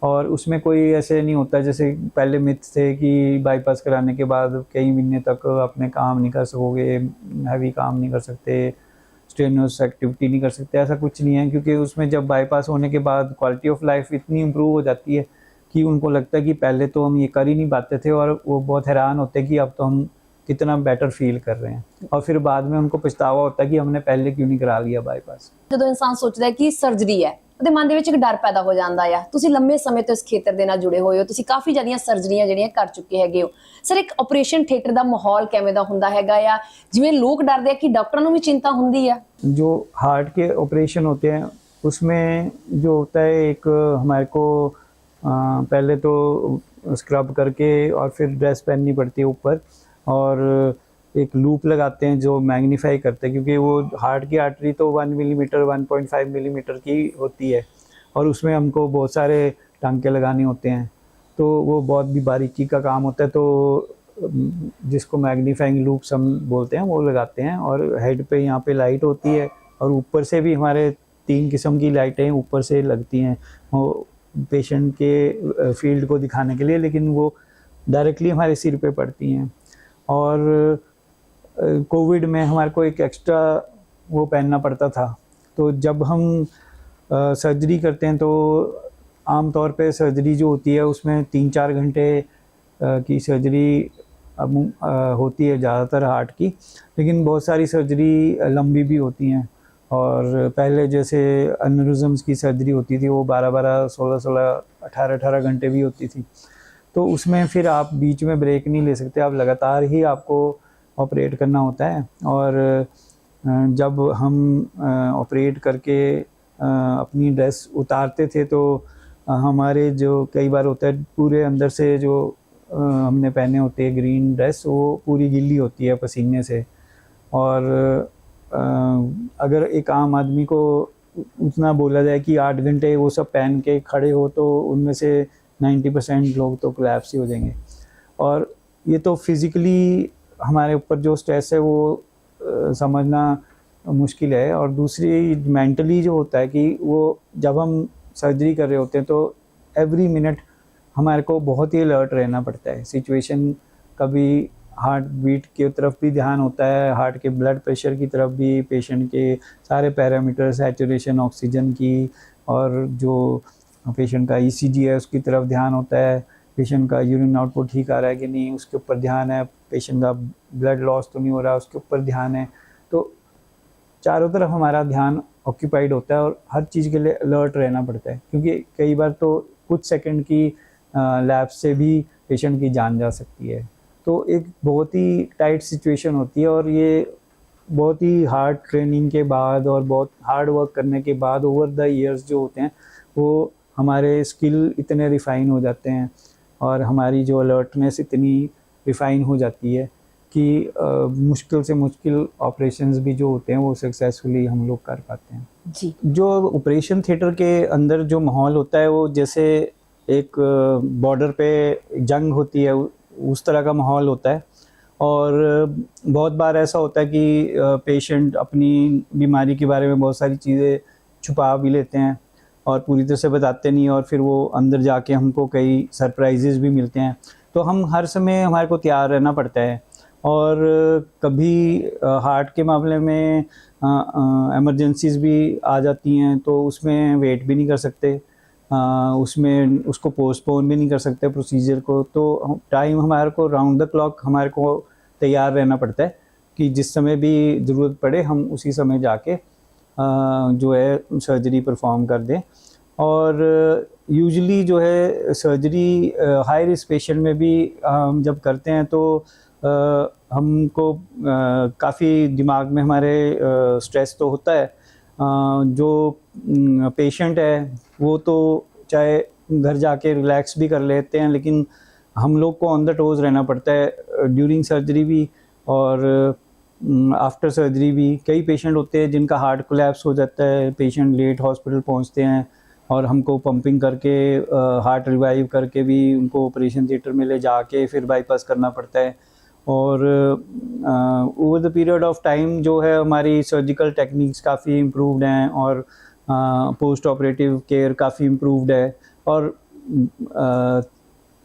और उसमें कोई ऐसे नहीं होता जैसे पहले मिथ थे कि बाईपास कराने के बाद कई महीने तक अपने काम नहीं कर सकोगे, हैवी काम नहीं कर सकते, स्ट्रेनस एक्टिविटी नहीं कर सकते। ऐसा कुछ नहीं है, क्योंकि उसमें जब बाईपास होने के बाद क्वालिटी ऑफ लाइफ इतनी इम्प्रूव हो जाती है कि उनको लगता है कि पहले तो हम ये कर ही नहीं पाते थे, और वो बहुत हैरान होते हैं कि अब तो हम कितना बेटर फील कर रहे हैं। और फिर बाद में उनको पछतावा होता है कि हमने पहले क्यों नहीं करा लिया बाईपास। ਜਦੋਂ ਇਨਸਾਨ ਸੋਚਦਾ ਹੈ ਕਿ ਸਰਜਰੀ ਹੈ, ਉਹਦੇ ਮਨ ਦੇ ਵਿੱਚ ਇੱਕ ਡਰ ਪੈਦਾ ਹੋ ਜਾਂਦਾ ਆ। ਤੁਸੀਂ ਲੰਮੇ ਸਮੇਂ ਤੋਂ ਇਸ ਖੇਤਰ ਦੇ ਨਾਲ ਜੁੜੇ ਹੋਏ ਹੋ, ਤੁਸੀਂ ਕਾਫੀ ਜ਼ਿਆਦੀਆਂ ਸਰਜਰੀਆਂ ਜਿਹੜੀਆਂ ਕਰ ਚੁੱਕੇ ਹੈਗੇ ਹੋ। ਸਰ, ਇੱਕ ਆਪਰੇਸ਼ਨ ਥੀਏਟਰ ਦਾ ਮਾਹੌਲ ਕਿਵੇਂ ਦਾ ਹੁੰਦਾ ਹੈਗਾ ਆ? ਜਿਵੇਂ ਲੋਕ ਡਰਦੇ ਆ ਕਿ ਡਾਕਟਰਾਂ ਨੂੰ ਵੀ ਚਿੰਤਾ ਹੁੰਦੀ ਆ। जो हार्ट के ऑपरेशन होते हैं उसमें जो होता है, एक हमारे को पहले तो स्क्रब करके और फिर ड्रेस पहननी पड़ती है ऊपर, और एक लूप लगाते हैं जो मैग्नीफाई करते हैं, क्योंकि वो हार्ट की आर्टरी तो 1 मिलीमीटर 1.5 मिलीमीटर की होती है, और उसमें हमको बहुत सारे टांके लगाने होते हैं। तो वो बहुत भी बारीकी का काम होता है। तो जिसको मैग्नीफाइंग लूप्स हम बोलते हैं वो लगाते हैं, और हेड पे यहाँ पे लाइट होती है, और ऊपर से भी हमारे 3 किस्म की लाइटें ऊपर से लगती हैं वो पेशेंट के फील्ड को दिखाने के लिए, लेकिन वो डायरेक्टली हमारे सिर पे पड़ती हैं। और कोविड में हमारे को एक एक्स्ट्रा वो पहनना पड़ता था। तो जब हम सर्जरी करते हैं तो आम तौर पे सर्जरी जो होती है उसमें 3-4 घंटे की सर्जरी अब होती है ज़्यादातर हार्ट की, लेकिन बहुत सारी सर्जरी लंबी भी होती हैं। और पहले जैसे एन्यूरिज्म्स की सर्जरी होती थी वो 12-12, 16-16, 18-18 घंटे भी होती थी, तो उसमें फिर आप बीच में ब्रेक नहीं ले सकते, आप लगातार ही आपको ऑपरेट करना होता है। और जब हम ऑपरेट करके अपनी ड्रेस उतारते थे तो हमारे जो कई बार होता है पूरे अंदर से जो हमने पहने होते हैं ग्रीन ड्रेस वो पूरी गिल्ली होती है पसीने से। और अगर एक आम आदमी को उतना बोला जाए कि 8 घंटे वो सब पहन के खड़े हो तो उनमें से 90% लोग तो कोलैप्स ही हो जाएंगे। और ये तो फिज़िकली हमारे ऊपर जो स्ट्रेस है वो समझना मुश्किल है। और दूसरी मेंटली जो होता है कि वो जब हम सर्जरी कर रहे होते हैं तो एवरी मिनट हमारे को बहुत ही अलर्ट रहना पड़ता है। सिचुएशन कभी हार्ट बीट की तरफ भी ध्यान होता है, हार्ट के ब्लड प्रेशर की तरफ भी, पेशेंट के सारे पैरामीटर, सैचुरेशन ऑक्सीजन की, और जो पेशेंट का ईसीजी है उसकी तरफ ध्यान होता है, पेशेंट का यूरिन आउटपुट ठीक आ रहा है कि नहीं उसके ऊपर ध्यान है, पेशेंट का ब्लड लॉस तो नहीं हो रहा उसके ऊपर ध्यान है। तो चारों तरफ हमारा ध्यान ऑक्यूपाइड होता है और हर चीज़ के लिए अलर्ट रहना पड़ता है, क्योंकि कई बार तो कुछ सेकंड की लैप्स से भी पेशेंट की जान जा सकती है। तो एक बहुत ही टाइट सिचुएशन होती है और ये बहुत ही हार्ड ट्रेनिंग के बाद और बहुत हार्ड वर्क करने के बाद ओवर द इयर्स जो होते हैं वो हमारे स्किल इतने रिफ़ाइन हो जाते हैं और हमारी जो अलर्टनेस इतनी रिफ़ाइन हो जाती है कि मुश्किल से मुश्किल ऑपरेशंस भी जो होते हैं वो सक्सेसफुली हम लोग कर पाते हैं जी। जो ऑपरेशन थिएटर के अंदर जो माहौल होता है वो जैसे एक बॉर्डर पे जंग होती है उस तरह का माहौल होता है। और बहुत बार ऐसा होता है कि पेशेंट अपनी बीमारी के बारे में बहुत सारी चीज़ें छुपा भी लेते हैं और पूरी तरह से बताते नहीं, और फिर वो अंदर जाके हमको कई सरप्राइजेस भी मिलते हैं। तो हम हर समय हमारे को तैयार रहना पड़ता है। और कभी हार्ट के मामले में इमरजेंसीज भी आ जाती हैं तो उसमें वेट भी नहीं कर सकते, उसमें उसको पोस्टपोन भी नहीं कर सकते प्रोसीजर को। तो टाइम हमारे को राउंड द क्लॉक हमारे को तैयार रहना पड़ता है कि जिस समय भी ज़रूरत पड़े हम उसी समय जाके जो है सर्जरी परफॉर्म कर दें। और यूजुअली जो है सर्जरी हाई रिस्क पेशेंट में भी हम जब करते हैं तो हमको काफ़ी दिमाग में हमारे स्ट्रेस तो होता है। जो पेशेंट है वो तो चाहे घर जाके रिलैक्स भी कर लेते हैं, लेकिन हम लोग को ऑन द टोज रहना पड़ता है ड्यूरिंग सर्जरी भी और आफ्टर सर्जरी भी। कई पेशेंट होते हैं जिनका हार्ट कोलैप्स हो जाता है, पेशेंट लेट हॉस्पिटल पहुंचते हैं और हमको पंपिंग करके हार्ट रिवाइव करके भी उनको ऑपरेशन थिएटर में ले जाके फिर बाईपास करना पड़ता है। और over the period of time जो है हमारी सर्जिकल टेक्निक्स काफ़ी इम्प्रूव्ड हैं और पोस्ट ऑपरेटिव केयर काफ़ी इम्प्रूव्ड है। और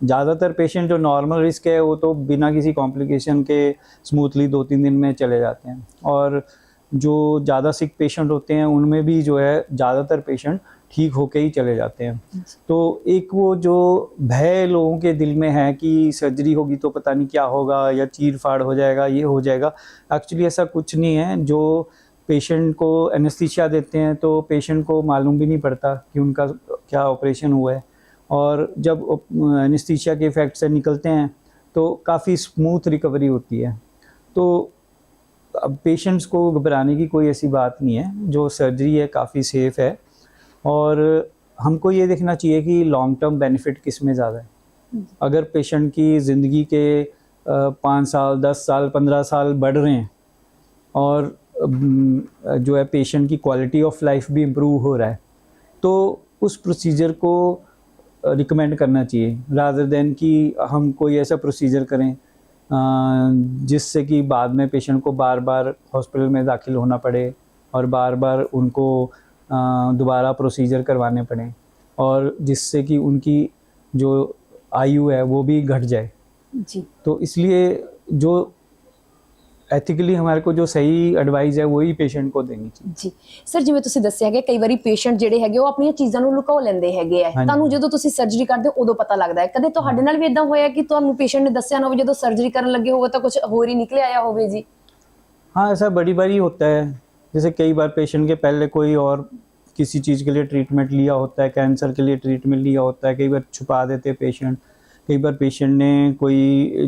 ज़्यादातर पेशेंट जो नॉर्मल रिस्क है वो तो बिना किसी कॉम्प्लिकेशन के स्मूथली 2-3 दिन में चले जाते हैं। और जो ज़्यादा सिक पेशेंट होते हैं उनमें भी जो है ज़्यादातर पेशेंट ठीक होके ही चले जाते हैं। तो एक वो जो भय लोगों के दिल में है कि सर्जरी होगी तो पता नहीं क्या होगा या चीर फाड़ हो जाएगा, ये हो जाएगा, एक्चुअली ऐसा कुछ नहीं है। जो पेशेंट को एनेस्थीसिया देते हैं तो पेशेंट को मालूम भी नहीं पड़ता कि उनका क्या ऑपरेशन हुआ है, और जब एनेस्थीसिया के इफेक्ट से निकलते हैं तो काफ़ी स्मूथ रिकवरी होती है। तो अब पेशेंट्स को घबराने की कोई ऐसी बात नहीं है, जो सर्जरी है काफ़ी सेफ़ है। और हमको ये देखना चाहिए कि लॉन्ग टर्म बेनिफिट किस में ज़्यादा है। अगर पेशेंट की ज़िंदगी के 5 साल, 10 साल, 15 साल बढ़ रहे हैं और जो है पेशेंट की क्वालिटी ऑफ लाइफ भी इम्प्रूव हो रहा है, तो उस प्रोसीजर को रिकमेंड करना चाहिए रादर देन कि हम कोई ऐसा प्रोसीजर करें जिससे कि बाद में पेशेंट को बार बार हॉस्पिटल में दाखिल होना पड़े और बार बार उनको दोबारा प्रोसीजर करवाने पड़े, और जिससे कि उनकी जो आयु है वो भी घट जाए। जी। तो इसलिए जो एथिकली हमारे को जो सही एडवाइस है वही पेशेंट को देनी चाहिए। ਜੀ ਸਰ, ਜਿਵੇਂ ਤੁਸੀਂ ਦੱਸਿਆ ਕਿ ਕਈ ਵਾਰੀ ਪੇਸ਼ੈਂਟ ਜਿਹੜੇ ਹੈਗੇ ਉਹ ਆਪਣੀਆਂ ਚੀਜ਼ਾਂ ਨੂੰ ਲੁਕੋ ਲੈਂਦੇ ਹੈਗੇ ਆ, ਹਾਂਜੀ। ਤੁਹਾਨੂੰ ਜਦੋਂ ਤੁਸੀਂ ਸਰਜਰੀ ਕਰਦੇ ਹੋ ਉਦੋਂ ਪਤਾ ਲੱਗਦਾ ਹੈ। ਕਦੇ ਤੁਹਾਡੇ ਨਾਲ ਵੀ ਇਦਾਂ ਹੋਇਆ ਕਿ ਤੁਹਾਨੂੰ ਪੇਸ਼ੈਂਟ ਨੇ ਦੱਸਿਆ ਨਾ ਹੋਵੇ, ਜਦੋਂ ਸਰਜਰੀ ਕਰਨ ਲੱਗੇ ਹੋਵੇ ਤਾਂ ਕੁਝ ਹੋਰ ਹੀ ਨਿਕਲ ਆਇਆ ਹੋਵੇ ਜੀ? हाँ, ऐसा बड़ी बारी होता है। जैसे कई बार पेशेंट के पहले कोई और किसी चीज़ के लिए ट्रीटमेंट लिया होता है, कैंसर के लिए ट्रीटमेंट लिया होता है, कई बार छुपा देते हैं पेशेंट। कई बार पेशेंट ने कोई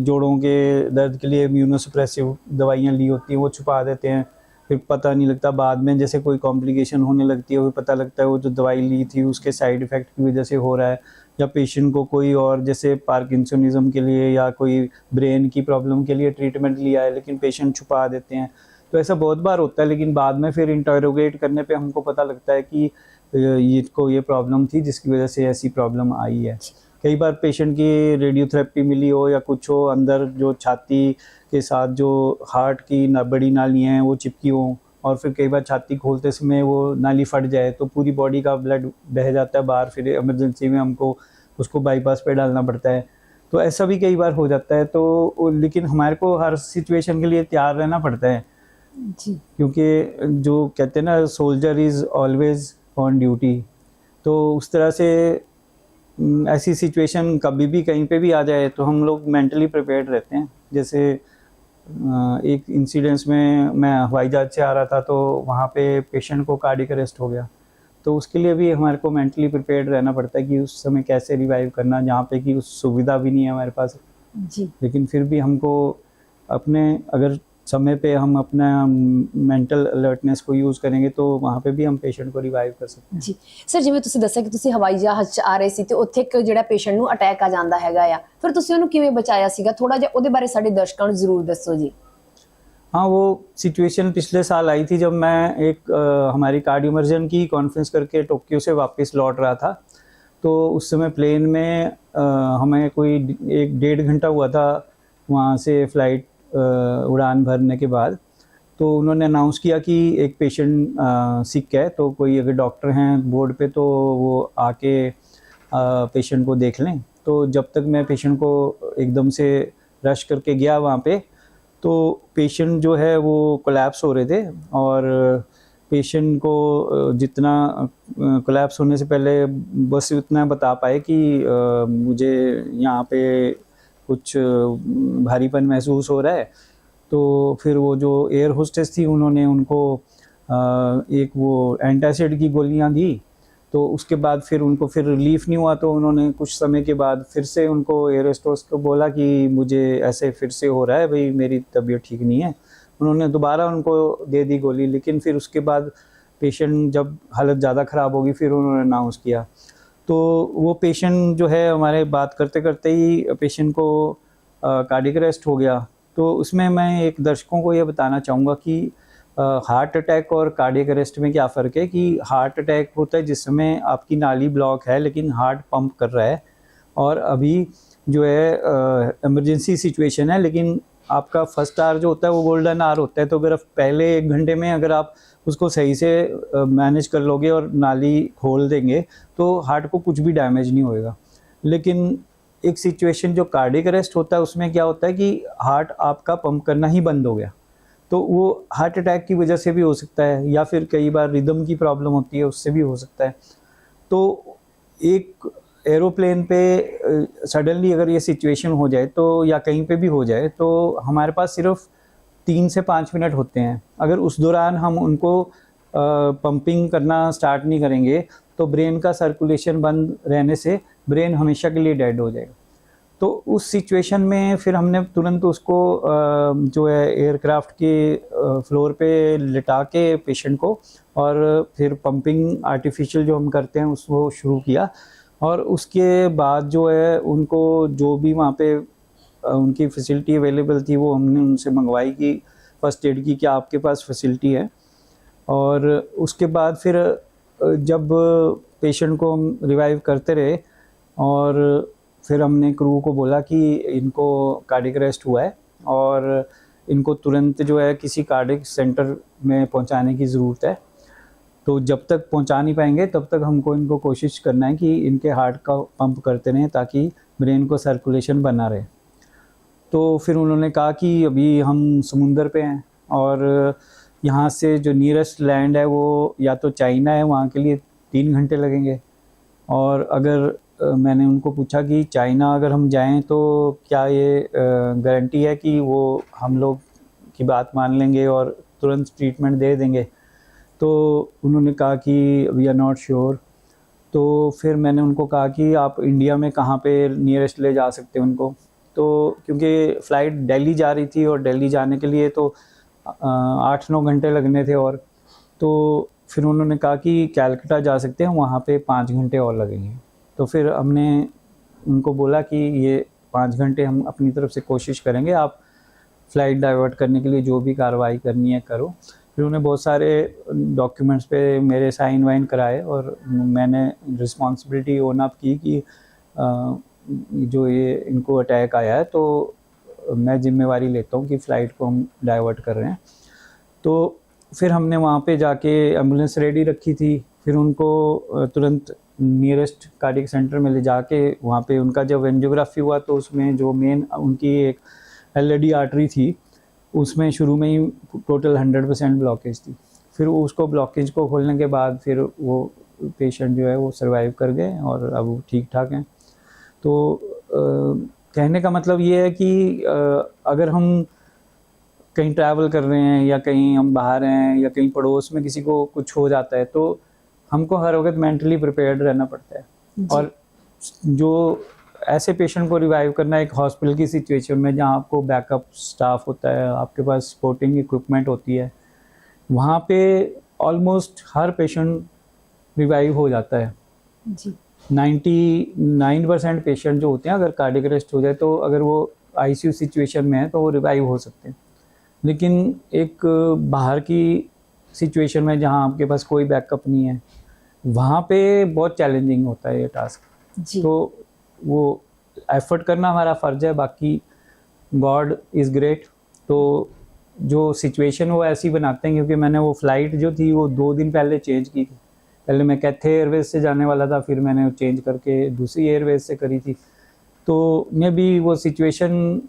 जोड़ों के दर्द के लिए इम्यूनोसप्रेसिव दवाइयाँ ली होती हैं, वो छुपा देते हैं, फिर पता नहीं लगता। बाद में जैसे कोई कॉम्प्लिकेशन होने लगती है, वो पता लगता है वो जो दवाई ली थी उसके साइड इफ़ेक्ट की वजह से हो रहा है, या पेशेंट को कोई और जैसे पार्किंसनिज्म के लिए या कोई ब्रेन की प्रॉब्लम के लिए ट्रीटमेंट लिया है लेकिन पेशेंट छुपा देते हैं। तो ऐसा बहुत बार होता है, लेकिन बाद में फिर इंटरोगेट करने पे हमको पता लगता है कि इसको ये प्रॉब्लम थी जिसकी वजह से ऐसी प्रॉब्लम आई है। कई बार पेशेंट की रेडियोथेरेपी मिली हो या कुछ हो, अंदर जो छाती के साथ जो हार्ट की बड़ी नालियाँ हैं वो चिपकी हों, और फिर कई बार छाती खोलते समय वो नाली फट जाए तो पूरी बॉडी का ब्लड बह जाता है बाहर, फिर इमरजेंसी में हमको उसको बाईपास पे डालना पड़ता है। तो ऐसा भी कई बार हो जाता है। तो लेकिन हमारे को हर सिचुएशन के लिए तैयार रहना पड़ता है जी, क्योंकि जो कहते हैं ना, soldier is always on duty. तो उस तरह से ऐसी सिचुएशन कभी भी कहीं पे भी आ जाए तो हम लोग मेंटली प्रिपेयर्ड रहते हैं। जैसे एक इंसिडेंस में मैं हवाई जहाज से आ रहा था तो वहाँ पे पेशेंट को कार्डियक अरेस्ट हो गया, तो उसके लिए भी हमारे को मेंटली प्रिपेयर्ड रहना पड़ता है कि उस समय कैसे रिवाइव करना, जहाँ पे कि उस सुविधा भी नहीं है हमारे पास। जी, लेकिन फिर भी हमको अपने अगर समय पे हम अपना मेंटल अलर्टनेस को यूज़ करेंगे तो वहाँ पे भी हम पेशेंट को रिवाइव कर सकते हैं। ਜੀ ਸਰ, ਜਿਵੇਂ ਤੁਸੀਂ ਦੱਸਿਆ ਕਿ ਤੁਸੀਂ ਹਵਾਈ ਜਹਾਜ਼ 'ਚ ਆ ਰਹੇ ਸੀ ਤੇ ਉੱਥੇ ਇੱਕ ਜਿਹੜਾ ਪੇਸ਼ੈਂਟ ਨੂੰ ਅਟੈਕ ਆ ਜਾਂਦਾ ਹੈਗਾ ਆ, ਫਿਰ ਤੁਸੀਂ ਉਹਨੂੰ ਕਿਵੇਂ ਬਚਾਇਆ ਸੀਗਾ? ਥੋੜਾ ਜਿਹਾ ਉਹਦੇ ਬਾਰੇ ਸਾਡੇ ਦਰਸ਼ਕਾਂ ਨੂੰ ਜ਼ਰੂਰ ਦੱਸੋ ਜੀ। हाँ, वो सिचुएशन पिछले साल आई थी जब मैं एक हमारी कार्डियोमर्जन की कॉन्फ्रेंस करके टोक्यो से वापस लौट रहा था। तो उस समय प्लेन में हमें कोई 1-1.5 घंटा हुआ था वहाँ से फ़्लाइट उड़ान भरने के बाद। तो उन्होंने अनाउंस किया कि एक पेशेंट सिक है, तो कोई अगर डॉक्टर हैं बोर्ड पे तो वो आके पेशेंट को देख लें। तो जब तक मैं पेशेंट को एकदम से रश करके गया वहाँ पे, तो पेशेंट जो है वो कोलैप्स हो रहे थे, और पेशेंट को जितना कोलैप्स होने से पहले बस इतना बता पाए कि मुझे यहाँ पे कुछ भारीपन महसूस हो रहा है। तो फिर वो जो एयर होस्टेस थी उन्होंने उनको एक वो एंटासिड की गोलियाँ दी। तो उसके बाद फिर उनको फिर रिलीफ नहीं हुआ, तो उन्होंने कुछ समय के बाद फिर से उनको एयर होस्टेस को बोला कि मुझे ऐसे फिर से हो रहा है भाई, मेरी तबीयत ठीक नहीं है। उन्होंने दोबारा उनको दे दी गोली, लेकिन फिर उसके बाद पेशेंट जब हालत ज़्यादा ख़राब होगी फिर उन्होंने अनाउंस किया। तो वो पेशेंट जो है हमारे बात करते करते ही पेशेंट को कार्डियक अरेस्ट हो गया। तो उसमें मैं एक दर्शकों को ये बताना चाहूँगा कि हार्ट अटैक और कार्डियक अरेस्ट में क्या फ़र्क है। कि हार्ट अटैक होता है जिस समय आपकी नाली ब्लॉक है लेकिन हार्ट पंप कर रहा है, और अभी जो है इमरजेंसी सिचुएशन है, लेकिन आपका फर्स्ट आवर जो होता है वो गोल्डन आवर होता है। तो अगर पहले 1 घंटे में अगर आप उसको सही से मैनेज कर लोगे और नाली खोल देंगे तो हार्ट को कुछ भी डैमेज नहीं होएगा। लेकिन एक सिचुएशन जो कार्डियक अरेस्ट होता है उसमें क्या होता है कि हार्ट आपका पंप करना ही बंद हो गया, तो वो हार्ट अटैक की वजह से भी हो सकता है, या फिर कई बार रिदम की प्रॉब्लम होती है उससे भी हो सकता है। तो एक एरोप्लेन पे सडनली अगर ये सिचुएशन हो जाए तो, या कहीं पे भी हो जाए, तो हमारे पास सिर्फ 3 से 5 मिनट होते हैं। अगर उस दौरान हम उनको पंपिंग करना स्टार्ट नहीं करेंगे तो ब्रेन का सर्कुलेशन बंद रहने से ब्रेन हमेशा के लिए डेड हो जाएगा। तो उस सिचुएशन में फिर हमने तुरंत उसको जो है एयरक्राफ्ट के फ्लोर पे लिटा के पेशेंट को, और फिर पंपिंग आर्टिफिशियल जो हम करते हैं उसको शुरू किया। और उसके बाद जो है उनको जो भी वहाँ पे उनकी फैसिलिटी अवेलेबल थी वो हमने उनसे मंगवाई कि फर्स्ट एड की क्या आपके पास फैसिलिटी है। और उसके बाद फिर जब पेशेंट को हम रिवाइव करते रहे, और फिर हमने क्रू को बोला कि इनको कार्डियक अरेस्ट हुआ है और इनको तुरंत जो है किसी कार्डियक सेंटर में पहुंचाने की ज़रूरत है। तो जब तक पहुंचा नहीं पाएंगे तब तक हमको इनको कोशिश करना है कि इनके हार्ट का पंप करते रहें ताकि ब्रेन को सर्कुलेशन बना रहे। तो फिर उन्होंने कहा कि अभी हम समुंदर पे हैं और यहाँ से जो नियरेस्ट लैंड है वो या तो चाइना है, वहाँ के लिए 3 घंटे लगेंगे। और अगर मैंने उनको पूछा कि चाइना अगर हम जाएं तो क्या ये गारंटी है कि वो हम लोग की बात मान लेंगे और तुरंत ट्रीटमेंट दे देंगे, तो उन्होंने कहा कि वी आर नॉट श्योर। तो फिर मैंने उनको कहा कि आप इंडिया में कहाँ पे नियरेस्ट ले जा सकते हैं उनको, तो क्योंकि फ़्लाइट दिल्ली जा रही थी और दिल्ली जाने के लिए तो 8-9 घंटे लगने थे। और तो फिर उन्होंने कहा कि कैलकाटा जा सकते हैं, वहाँ पे 5 घंटे और लगेंगे। तो फिर हमने उनको बोला कि ये 5 घंटे हम अपनी तरफ से कोशिश करेंगे, आप फ़्लाइट डाइवर्ट करने के लिए जो भी कार्रवाई करनी है करो। फिर उन्हें बहुत सारे डॉक्यूमेंट्स पे मेरे साइन वाइन कराए और मैंने रिस्पॉन्सिबिलिटी ओन अप की कि जो ये इनको अटैक आया है तो मैं जिम्मेवारी लेता हूँ कि फ़्लाइट को हम डाइवर्ट कर रहे हैं। तो फिर हमने वहाँ पे जाके एम्बुलेंस रेडी रखी थी, फिर उनको तुरंत नियरेस्ट कार्डियक सेंटर में ले जाके वहाँ पे उनका जब एंजियोग्राफी हुआ तो उसमें जो मेन उनकी एक एलएडी आर्टरी थी उसमें शुरू में ही टोटल 100% ब्लॉकेज थी। फिर उसको ब्लॉकेज को खोलने के बाद फिर वो पेशेंट जो है वो सर्वाइव कर गए और अब वो ठीक ठाक हैं। तो कहने का मतलब ये है कि अगर हम कहीं ट्रैवल कर रहे हैं या कहीं हम बाहर हैं या कहीं पड़ोस में किसी को कुछ हो जाता है तो हमको हर वक्त मेंटली प्रिपेयर्ड रहना पड़ता है। और जो ऐसे पेशेंट को रिवाइव करना एक हॉस्पिटल की सिचुएशन में जहाँ आपको बैकअप स्टाफ होता है, आपके पास सपोर्टिंग इक्विपमेंट होती है, वहाँ पे ऑलमोस्ट हर पेशेंट रिवाइव हो जाता है जी। 99% पेशेंट जो होते हैं अगर कार्डियक अरेस्ट हो जाए तो अगर वो आईसीयू सिचुएशन में है तो वो रिवाइव हो सकते हैं। लेकिन एक बाहर की सिचुएशन में जहाँ आपके पास कोई बैकअप नहीं है वहाँ पे बहुत चैलेंजिंग होता है ये टास्क। तो वो एफर्ट करना हमारा फ़र्ज़ है, बाकी गॉड इज़ ग्रेट। तो जो सिचुएशन वो ऐसी बनाते हैं, क्योंकि मैंने वो फ़्लाइट जो थी वो 2 दिन पहले चेंज की थी। पहले मैं कैथे एयरवेज से जाने वाला था, फिर मैंने चेंज करके दूसरी एयरवेज से करी थी। तो मे बी वो सिचुएशन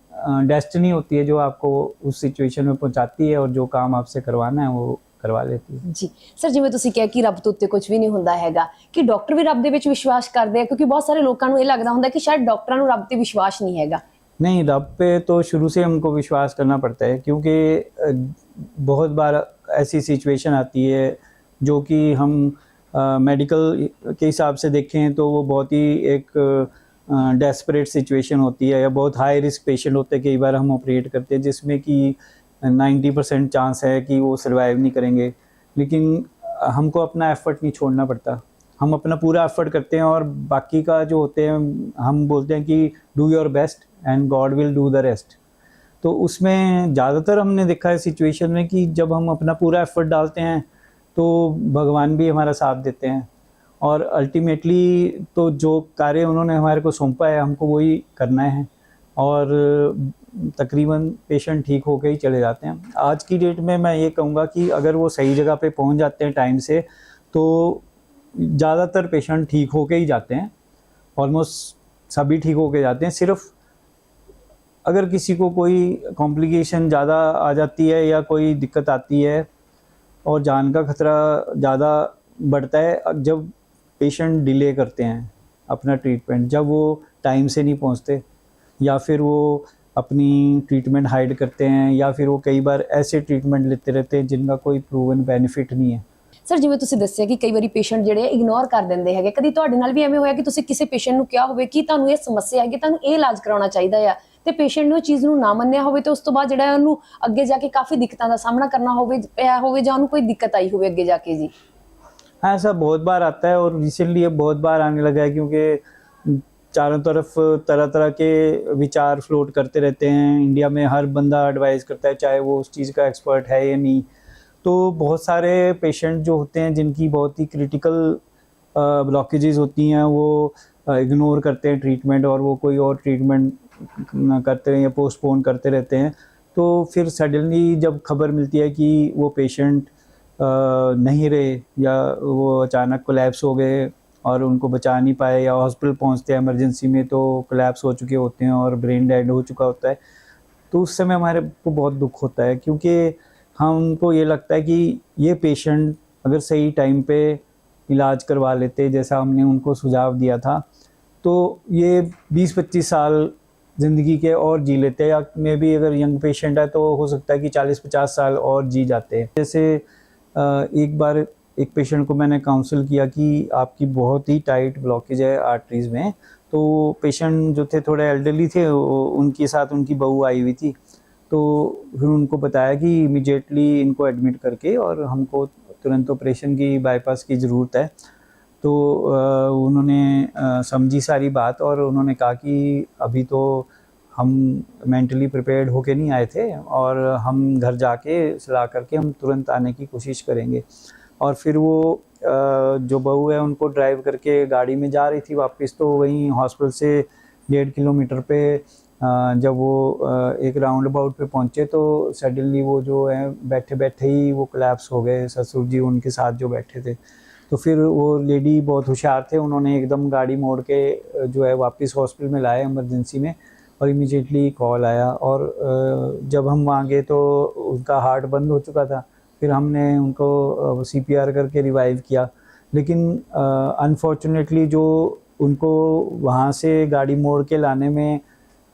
डेस्टिनी होती है जो आपको उस सिचुएशन में पहुंचाती है और जो काम आपसे करवाना है वो ਕਰਵਾ ਲੈਤੀ ਹੈ ਜੀ। ਸਰ ਜਿਵੇਂ ਤੁਸੀਂ ਕਿਹਾ ਕਿ ਰੱਬ ਤੋਂ ਉੱਤੇ ਕੁਝ ਵੀ ਨਹੀਂ ਹੁੰਦਾ ਹੈਗਾ, ਕਿ ਡਾਕਟਰ ਵੀ ਰੱਬ ਦੇ ਵਿੱਚ ਵਿਸ਼ਵਾਸ ਕਰਦੇ ਆ, ਕਿਉਂਕਿ ਬਹੁਤ ਸਾਰੇ ਲੋਕਾਂ ਨੂੰ ਇਹ ਲੱਗਦਾ ਹੁੰਦਾ ਕਿ ਸ਼ਾਇਦ ਡਾਕਟਰਾਂ ਨੂੰ ਰੱਬ ਤੇ ਵਿਸ਼ਵਾਸ नहीं हैगा। नहीं, रब पे तो शुरू से हमको विश्वास करना पड़ता है, क्योंकि बहुत बार ऐसी सिचुएशन आती है जो कि हम मेडिकल के हिसाब से देखें तो वो बहुत ही एक डेस्परेट सिचुएशन होती है या बहुत हाई रिस्क पेशेंट होते हैं। कई बार हम ऑपरेट करते हैं जिसमें कि 90% चांस है कि वो सर्वाइव नहीं करेंगे, लेकिन हमको अपना एफर्ट नहीं छोड़ना पड़ता। हम अपना पूरा एफर्ट करते हैं और बाकी का जो होते हैं हम बोलते हैं कि do your best and God will do the rest. तो उसमें ज़्यादातर हमने देखा है सिचुएशन में कि जब हम अपना पूरा एफर्ट डालते हैं तो भगवान भी हमारा साथ देते हैं और अल्टीमेटली तो जो कार्य उन्होंने हमारे को सौंपा है हमको वही करना है और तकरीबन पेशेंट ठीक होके ही चले जाते हैं। आज की डेट में मैं ये कहूँगा कि अगर वो सही जगह पे पहुँच जाते हैं टाइम से तो ज़्यादातर पेशेंट ठीक होके ही जाते हैं, ऑलमोस्ट सभी ठीक होके जाते हैं। सिर्फ अगर किसी को कोई कॉम्प्लिकेशन ज़्यादा आ जाती है या कोई दिक्कत आती है और जान का खतरा ज़्यादा बढ़ता है जब पेशेंट डिले करते हैं अपना ट्रीटमेंट, जब वो टाइम से नहीं पहुंचते या फिर वो अपनी ट्रीटमेंट हाइड करते हैं या फिर वो कई बार ऐसे ट्रीटमेंट लेते रहते हैं जिनका कोई प्रूवन बेनिफिट नहीं है। ਸਰ ਜਿਵੇਂ ਤੁਸੀਂ ਦੱਸਿਆ ਕਿ ਕਈ ਵਾਰੀ ਪੇਸ਼ੈਂਟ ਜਿਹੜੇ ਇਗਨੋਰ ਕਰ ਦਿੰਦੇ ਹੈਗੇ, ਕਦੀ ਤੁਹਾਡੇ ਨਾਲ ਵੀ ਐਵੇਂ ਹੋਇਆ ਕਿ ਤੁਸੀਂ ਕਿਸੇ ਪੇਸ਼ੈਂਟ ਨੂੰ ਕਿਹਾ ਹੋਵੇ ਕਿ ਤੁਹਾਨੂੰ ਇਹ ਸਮੱਸਿਆ ਹੈਗੀ, ਤੁਹਾਨੂੰ ਇਹ ਇਲਾਜ ਕਰਾਉਣਾ ਚਾਹੀਦਾ ਆ, ਤੇ ਪੇਸ਼ੈਂਟ ਨੂੰ ਇਹ ਚੀਜ਼ ਨੂੰ ਨਾ ਮੰਨਿਆ ਹੋਵੇ ਤੇ ਉਸ ਤੋਂ ਬਾਅਦ ਜਿਹੜਾ ਉਹਨੂੰ ਅੱਗੇ ਜਾ ਕੇ ਕਾਫੀ ਦਿੱਕਤਾਂ ਦਾ ਸਾਹਮਣਾ ਕਰਨਾ ਪਿਆ ਹੋਵੇ ਜਾਂ ਉਹਨੂੰ ਕੋਈ ਦਿੱਕਤ ਆਈ ਹੋਵੇ ਅੱਗੇ ਜਾ ਕੇ? जी हाँ, ऐसा बहुत बार आता है और रिसेंटली ये बहुत बार आने लगा है, क्योंकि चारों तरफ तरह तरह के विचार फ्लोट करते रहते हैं। इंडिया में हर बंदा एडवाइस करता है, चाहे वो उस चीज़ का एक्सपर्ट है या नहीं। तो बहुत सारे पेशेंट जो होते हैं जिनकी बहुत ही क्रिटिकल ब्लॉकेजेस होती हैं वो इग्नोर करते हैं ट्रीटमेंट और वो कोई और ट्रीटमेंट करते हैं या पोस्टपोन करते रहते हैं। तो फिर सडनली जब खबर मिलती है कि वो पेशेंट नहीं रहे या वो अचानक कोलैप्स हो गए और उनको बचा नहीं पाए या हॉस्पिटल पहुंचते हैं इमरजेंसी में तो कोलैप्स हो चुके होते हैं और ब्रेन डेड हो चुका होता है, तो उस समय हमारे को बहुत दुख होता है, क्योंकि हमको ये लगता है कि ये पेशेंट अगर सही टाइम पे इलाज करवा लेते जैसा हमने उनको सुझाव दिया था, तो ये 20-25 साल ज़िंदगी के और जी लेते हैं, या मे भी अगर यंग पेशेंट है तो हो सकता है कि 40-50 साल और जी जाते हैं। जैसे एक बार एक पेशेंट को मैंने काउंसल किया कि आपकी बहुत ही टाइट ब्लॉकेज है आर्टरीज़ में, तो पेशेंट जो थे थोड़े एल्डरली थे, उनके साथ उनकी बहू आई हुई थी, तो फिर उनको बताया कि इमीडिएटली इनको एडमिट करके और हमको तुरंत ऑपरेशन की, बाईपास की ज़रूरत है। तो उन्होंने समझी सारी बात और उन्होंने कहा कि अभी तो हम मेंटली प्रिपेयर्ड होके नहीं आए थे और हम घर जाके सलाह करके हम तुरंत आने की कोशिश करेंगे। और फिर वो जो बहू है उनको ड्राइव करके गाड़ी में जा रही थी वापस, तो वहीं हॉस्पिटल से 1.5 किलोमीटर पे जब वो एक राउंड अबाउट पे पहुँचे तो सडनली वो जो है बैठे बैठे ही वो कोलैप्स हो गए, ससुर जी उनके साथ जो बैठे थे। तो फिर वो लेडी बहुत होशियार थे, उन्होंने एकदम गाड़ी मोड़ के जो है वापस हॉस्पिटल में लाया इमरजेंसी में, और इमीडिएटली कॉल आया। और जब हम वहाँ गए तो उनका हार्ट बंद हो चुका था। फिर हमने उनको सीपीआर करके रिवाइव किया, लेकिन अनफॉर्चुनेटली जो उनको वहाँ से गाड़ी मोड़ के लाने में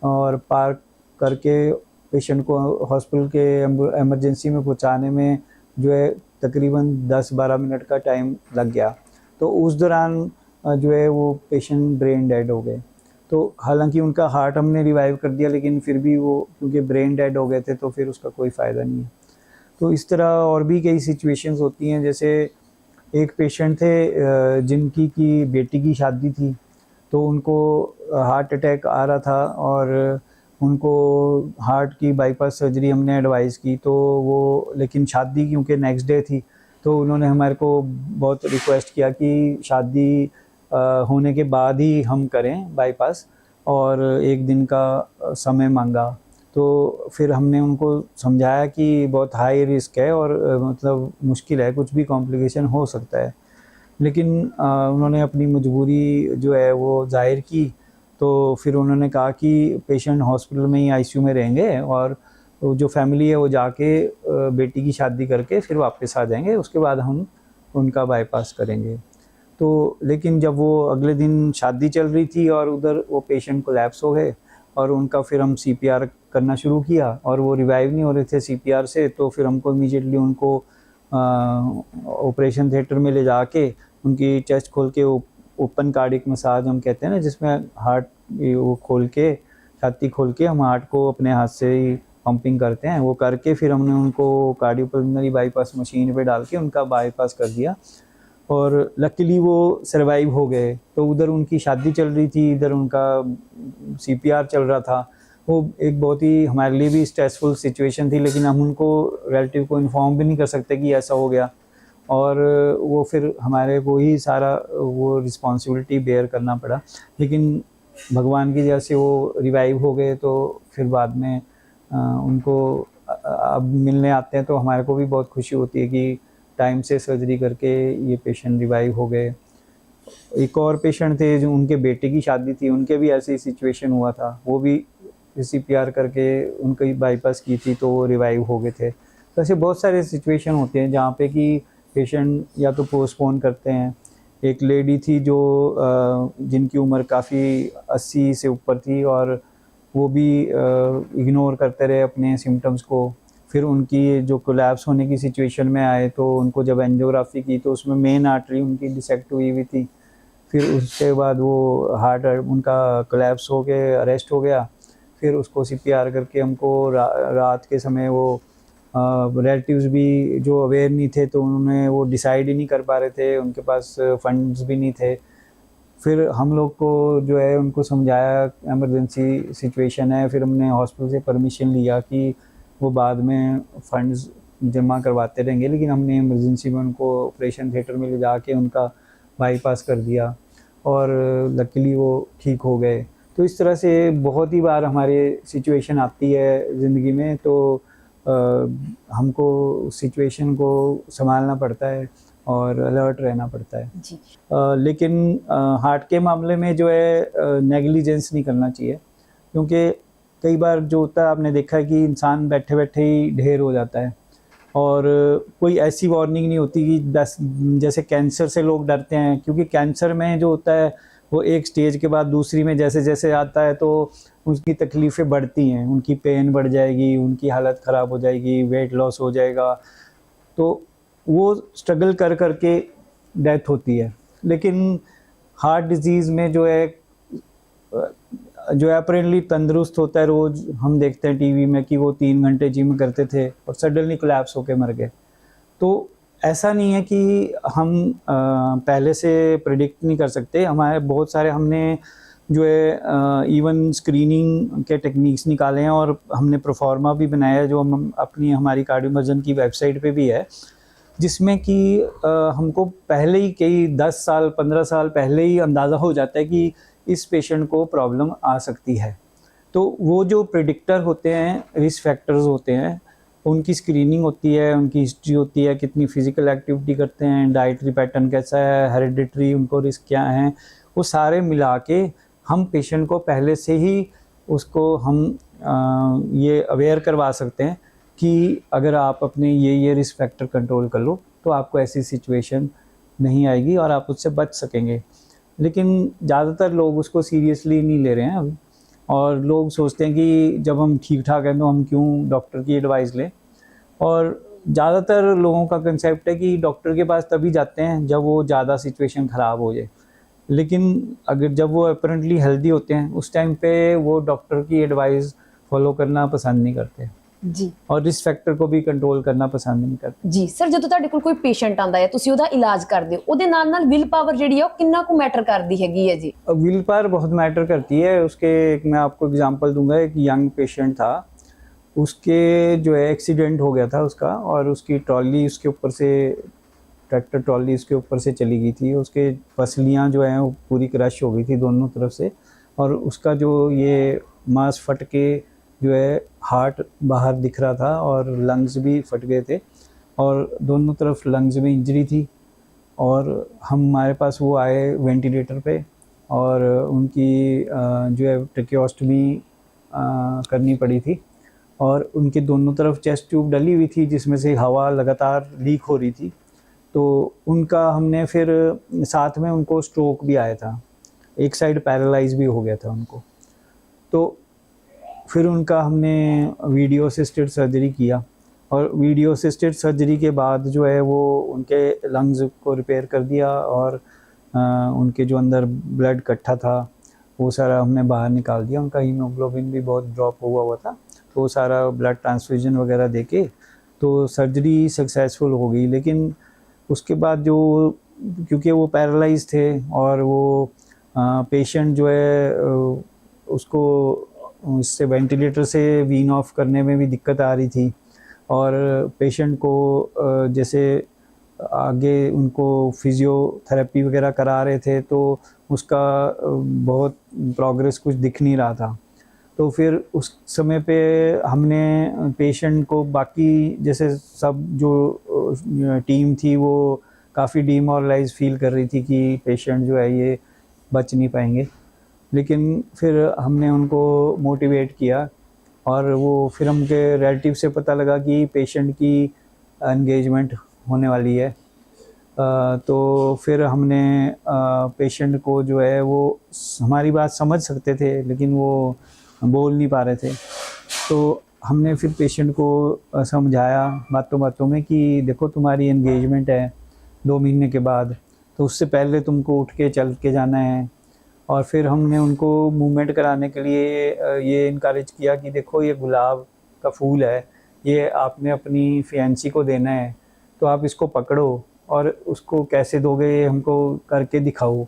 और पार्क करके पेशेंट को हॉस्पिटल के इमरजेंसी में पहुँचाने में जो है तकरीबन 10-12 मिनट का टाइम लग गया। तो उस दौरान जो है वो पेशेंट ब्रेन डेड हो गए। तो हालांकि उनका हार्ट हमने रिवाइव कर दिया, लेकिन फिर भी वो क्योंकि ब्रेन डेड हो गए थे तो फिर उसका कोई फ़ायदा नहीं है। तो इस तरह और भी कई सिचुएशंस होती हैं। जैसे एक पेशेंट थे जिनकी की बेटी की शादी थी, तो उनको हार्ट अटैक आ रहा था और उनको हार्ट की बाईपास सर्जरी हमने एडवाइस की, तो वो लेकिन शादी क्योंकि नेक्स्ट डे थी, तो उन्होंने हमारे को बहुत रिक्वेस्ट किया कि शादी होने के बाद ही हम करें बाईपास, और एक दिन का समय मांगा। तो फिर हमने उनको समझाया कि बहुत हाई रिस्क है और मतलब मुश्किल है, कुछ भी कॉम्प्लिकेशन हो सकता है, लेकिन उन्होंने अपनी मजबूरी जो है वो जाहिर की। तो फिर उन्होंने कहा कि पेशेंट हॉस्पिटल में ही आईसीयू में रहेंगे और जो फैमिली है वो जाके बेटी की शादी करके फिर वापस आ जाएंगे, उसके बाद हम उनका बाईपास करेंगे। तो लेकिन जब वो अगले दिन शादी चल रही थी और उधर वो पेशेंट कोलैप्स हो गए, और उनका फिर हम सीपीआर करना शुरू किया और वो रिवाइव नहीं हो रहे थे सीपीआर से, तो फिर हमको इमीडिएटली उनको ऑपरेशन थिएटर में ले जाके उनकी चेस्ट खोल के ओपन कार्डिक मसाज हम कहते हैं ना, जिसमें हार्ट वो खोल के, छाती खोल के हम हार्ट को अपने हाथ से ही पंपिंग करते हैं, वो करके फिर हमने उनको कार्डियोपल्मोनरी बाईपास मशीन पे डाल के उनका बाईपास कर दिया और लकीली वो सरवाइव हो गए। तो उधर उनकी शादी चल रही थी, इधर उनका सीपीआर चल रहा था। वो एक बहुत ही हमारे लिए भी स्ट्रेसफुल सिचुएशन थी, लेकिन हम उनको रिलेटिव को इन्फॉर्म भी नहीं कर सकते कि ऐसा हो गया, और वो फिर हमारे को ही सारा वो रिस्पॉन्सिबिलिटी बेयर करना पड़ा। लेकिन भगवान की वजह से वो रिवाइव हो गए, तो फिर बाद में उनको अब मिलने आते हैं तो हमारे को भी बहुत खुशी होती है कि टाइम से सर्जरी करके ये पेशेंट रिवाइव हो गए। एक और पेशेंट थे जो उनके बेटे की शादी थी, उनके भी ऐसी सिचुएशन हुआ था, वो भी सीपीआर करके उनकी बाईपास की थी तो वो रिवाइव हो गए थे। तो ऐसे बहुत सारे सिचुएशन होते हैं जहाँ पे कि पेशेंट या तो पोस्टपोन करते हैं। एक लेडी थी जो जिनकी उम्र काफ़ी 80 से ऊपर थी और वो भी इग्नोर करते रहे अपने सिम्टम्स को। फिर उनकी जो कोलैप्स होने की सिचुएशन में आए तो उनको जब एंजियोग्राफी की तो उसमें मेन आर्टरी उनकी डिसेक्ट हुई थी। फिर उसके बाद वो हार्ट उनका कोलैप्स हो के अरेस्ट हो गया। फिर उसको सीपीआर करके हमको रात के समय वो रिलेटिव्स भी जो अवेयर नहीं थे तो उन्होंने वो डिसाइड ही नहीं कर पा रहे थे, उनके पास फंड्स भी नहीं थे। फिर हम लोग को जो है उनको समझाया एमरजेंसी सिचुएशन है, फिर हमने हॉस्पिटल से परमिशन लिया कि वो बाद में फंड्स जमा करवाते रहेंगे, लेकिन हमने इमरजेंसी में उनको ऑपरेशन थिएटर में ले जाके उनका बाईपास कर दिया और लकीली वो ठीक हो गए। तो इस तरह से बहुत ही बार हमारे सिचुएशन आती है ज़िंदगी में, तो हमको सिचुएशन को संभालना पड़ता है और अलर्ट रहना पड़ता है जी। लेकिन हार्ट के मामले में जो है नेग्लिजेंस नहीं करना चाहिए, क्योंकि कई बार जो होता है आपने देखा है कि इंसान बैठे बैठे ही ढेर हो जाता है, और कोई ऐसी वार्निंग नहीं होती कि बस जैसे कैंसर से लोग डरते हैं, क्योंकि कैंसर में जो होता है वो एक स्टेज के बाद दूसरी में जैसे जैसे आता है तो उसकी तकलीफ़ें बढ़ती हैं, उनकी पेन बढ़ जाएगी, उनकी हालत ख़राब हो जाएगी, वेट लॉस हो जाएगा, तो वो स्ट्रगल कर कर के डेथ होती है। लेकिन हार्ट डिजीज़ में जो है अपरेंटली तंदुरुस्त होता है, रोज़ हम देखते हैं टीवी में कि वो 3 घंटे जिम करते थे और सडनली कोलैप्स होके मर गए। तो ऐसा नहीं है कि हम पहले से प्रेडिक्ट नहीं कर सकते। हमारे बहुत सारे हमने जो है इवन स्क्रीनिंग के टेक्निक्स निकाले हैं, और हमने प्रोफार्मा भी बनाया है जो हम अपनी हमारी कार्डियोवर्जन की वेबसाइट पे भी है, जिसमें कि हमको पहले ही कई 10 साल 15 साल पहले ही अंदाज़ा हो जाता है कि इस पेशेंट को प्रॉब्लम आ सकती है। तो वो जो प्रिडिक्टर होते हैं, रिस्क फैक्टर्स होते हैं, उनकी स्क्रीनिंग होती है, उनकी हिस्ट्री होती है, कितनी फिजिकल एक्टिविटी करते हैं, डाइटरी पैटर्न कैसा है, हेरिडिटरी उनको रिस्क क्या हैं, वो सारे मिला के हम पेशेंट को पहले से ही उसको हम ये अवेयर करवा सकते हैं कि अगर आप अपने ये रिस्क फैक्टर कंट्रोल कर लो तो आपको ऐसी सिचुएशन नहीं आएगी और आप उससे बच सकेंगे। लेकिन ज़्यादातर लोग उसको सीरियसली नहीं ले रहे हैं अभी, और लोग सोचते हैं कि जब हम ठीक ठाक हैं तो हम क्यों डॉक्टर की एडवाइस लें। और ज़्यादातर लोगों का कंसेप्ट है कि डॉक्टर के पास तभी जाते हैं जब वो ज़्यादा सिचुएशन ख़राब हो जाए, लेकिन अगर जब वो अपरेंटली हेल्दी होते हैं उस टाइम पे वो डॉक्टर की एडवाइस फॉलो करना पसंद नहीं करते ਜੀ और रिस्क फैक्टर को भी कंट्रोल करना पसंद नहीं करते। ਜੀ ਸਰ, ਜਦੋਂ ਤੁਹਾਡੇ ਕੋਲ ਕੋਈ ਪੇਸ਼ੈਂਟ ਆਂਦਾ ਹੈ ਤੁਸੀਂ ਉਹਦਾ ਇਲਾਜ ਕਰਦੇ ਹੋ, ਉਹਦੇ ਨਾਲ ਨਾਲ ਵਿਲ ਪਾਵਰ ਜਿਹੜੀ ਹੈ ਉਹ ਕਿੰਨਾ ਕੁ ਮੈਟਰ ਕਰਦੀ ਹੈਗੀ ਹੈ ਜੀ? व्हील पावर बहुत मैटर करती है। उसके मैं आपको एग्जांपल दूंगा। एक यंग पेशेंट था, उसके जो है एक्सीडेंट हो गया था उसका, और उसकी ट्रॉली उसके ऊपर से, ट्रैक्टर ट्रॉली उसके ऊपर से चली गई थी। उसके पसलियाँ जो हैं वो पूरी क्रश हो गई थी दोनों तरफ से, और उसका जो ये मांस फट के जो है हार्ट बाहर दिख रहा था, और लंग्स भी फट गए थे, और दोनों तरफ लंग्स में इंजरी थी। और हमारे पास वो आए वेंटिलेटर पे, और उनकी जो है ट्रेकियोस्टमी करनी पड़ी थी, और उनके दोनों तरफ चेस्ट ट्यूब डली हुई थी जिसमें से हवा लगातार लीक हो रही थी। तो उनका हमने फिर साथ में उनको स्ट्रोक भी आया था, एक साइड पैरालाइज भी हो गया था उनको। तो फिर उनका हमने वीडियो असिस्टेड सर्जरी किया, और वीडियो असिस्टेड सर्जरी के बाद जो है वो उनके लंग्स को रिपेयर कर दिया, और उनके जो अंदर ब्लड इकट्ठा था वो सारा हमने बाहर निकाल दिया। उनका हीमोग्लोबिन भी बहुत ड्रॉप हुआ था, तो वो सारा ब्लड ट्रांसफ्यूजन वगैरह देके तो सर्जरी सक्सेसफुल हो गई। लेकिन उसके बाद जो, क्योंकि वो पैरालाइज थे और वो पेशेंट जो है उसको इससे वेंटिलेटर से वीन ऑफ करने में भी दिक्कत आ रही थी, और पेशेंट को जैसे आगे उनको फिजियोथेरेपी वगैरह करा रहे थे तो उसका बहुत प्रोग्रेस कुछ दिख नहीं रहा था। तो फिर उस समय पे हमने पेशेंट को, बाकी जैसे सब जो टीम थी वो काफ़ी डीमोरलाइज फील कर रही थी कि पेशेंट जो है ये बच नहीं पाएंगे, लेकिन फिर हमने उनको मोटिवेट किया, और वो फिर हमके रिलेटिव से पता लगा कि पेशेंट की एंगेजमेंट होने वाली है। तो फिर हमने पेशेंट को जो है वो हमारी बात समझ सकते थे लेकिन वो बोल नहीं पा रहे थे, तो हमने फिर पेशेंट को समझाया बातों बातों में कि देखो तुम्हारी एंगेजमेंट है 2 महीने के बाद, तो उससे पहले तुमको उठ के चल के जाना है। और फिर हमने उनको मूवमेंट कराने के लिए ये इनकरेज किया कि देखो ये गुलाब का फूल है, ये आपने अपनी फियांसी को देना है, तो आप इसको पकड़ो और उसको कैसे दोगे ये हमको करके दिखाओ।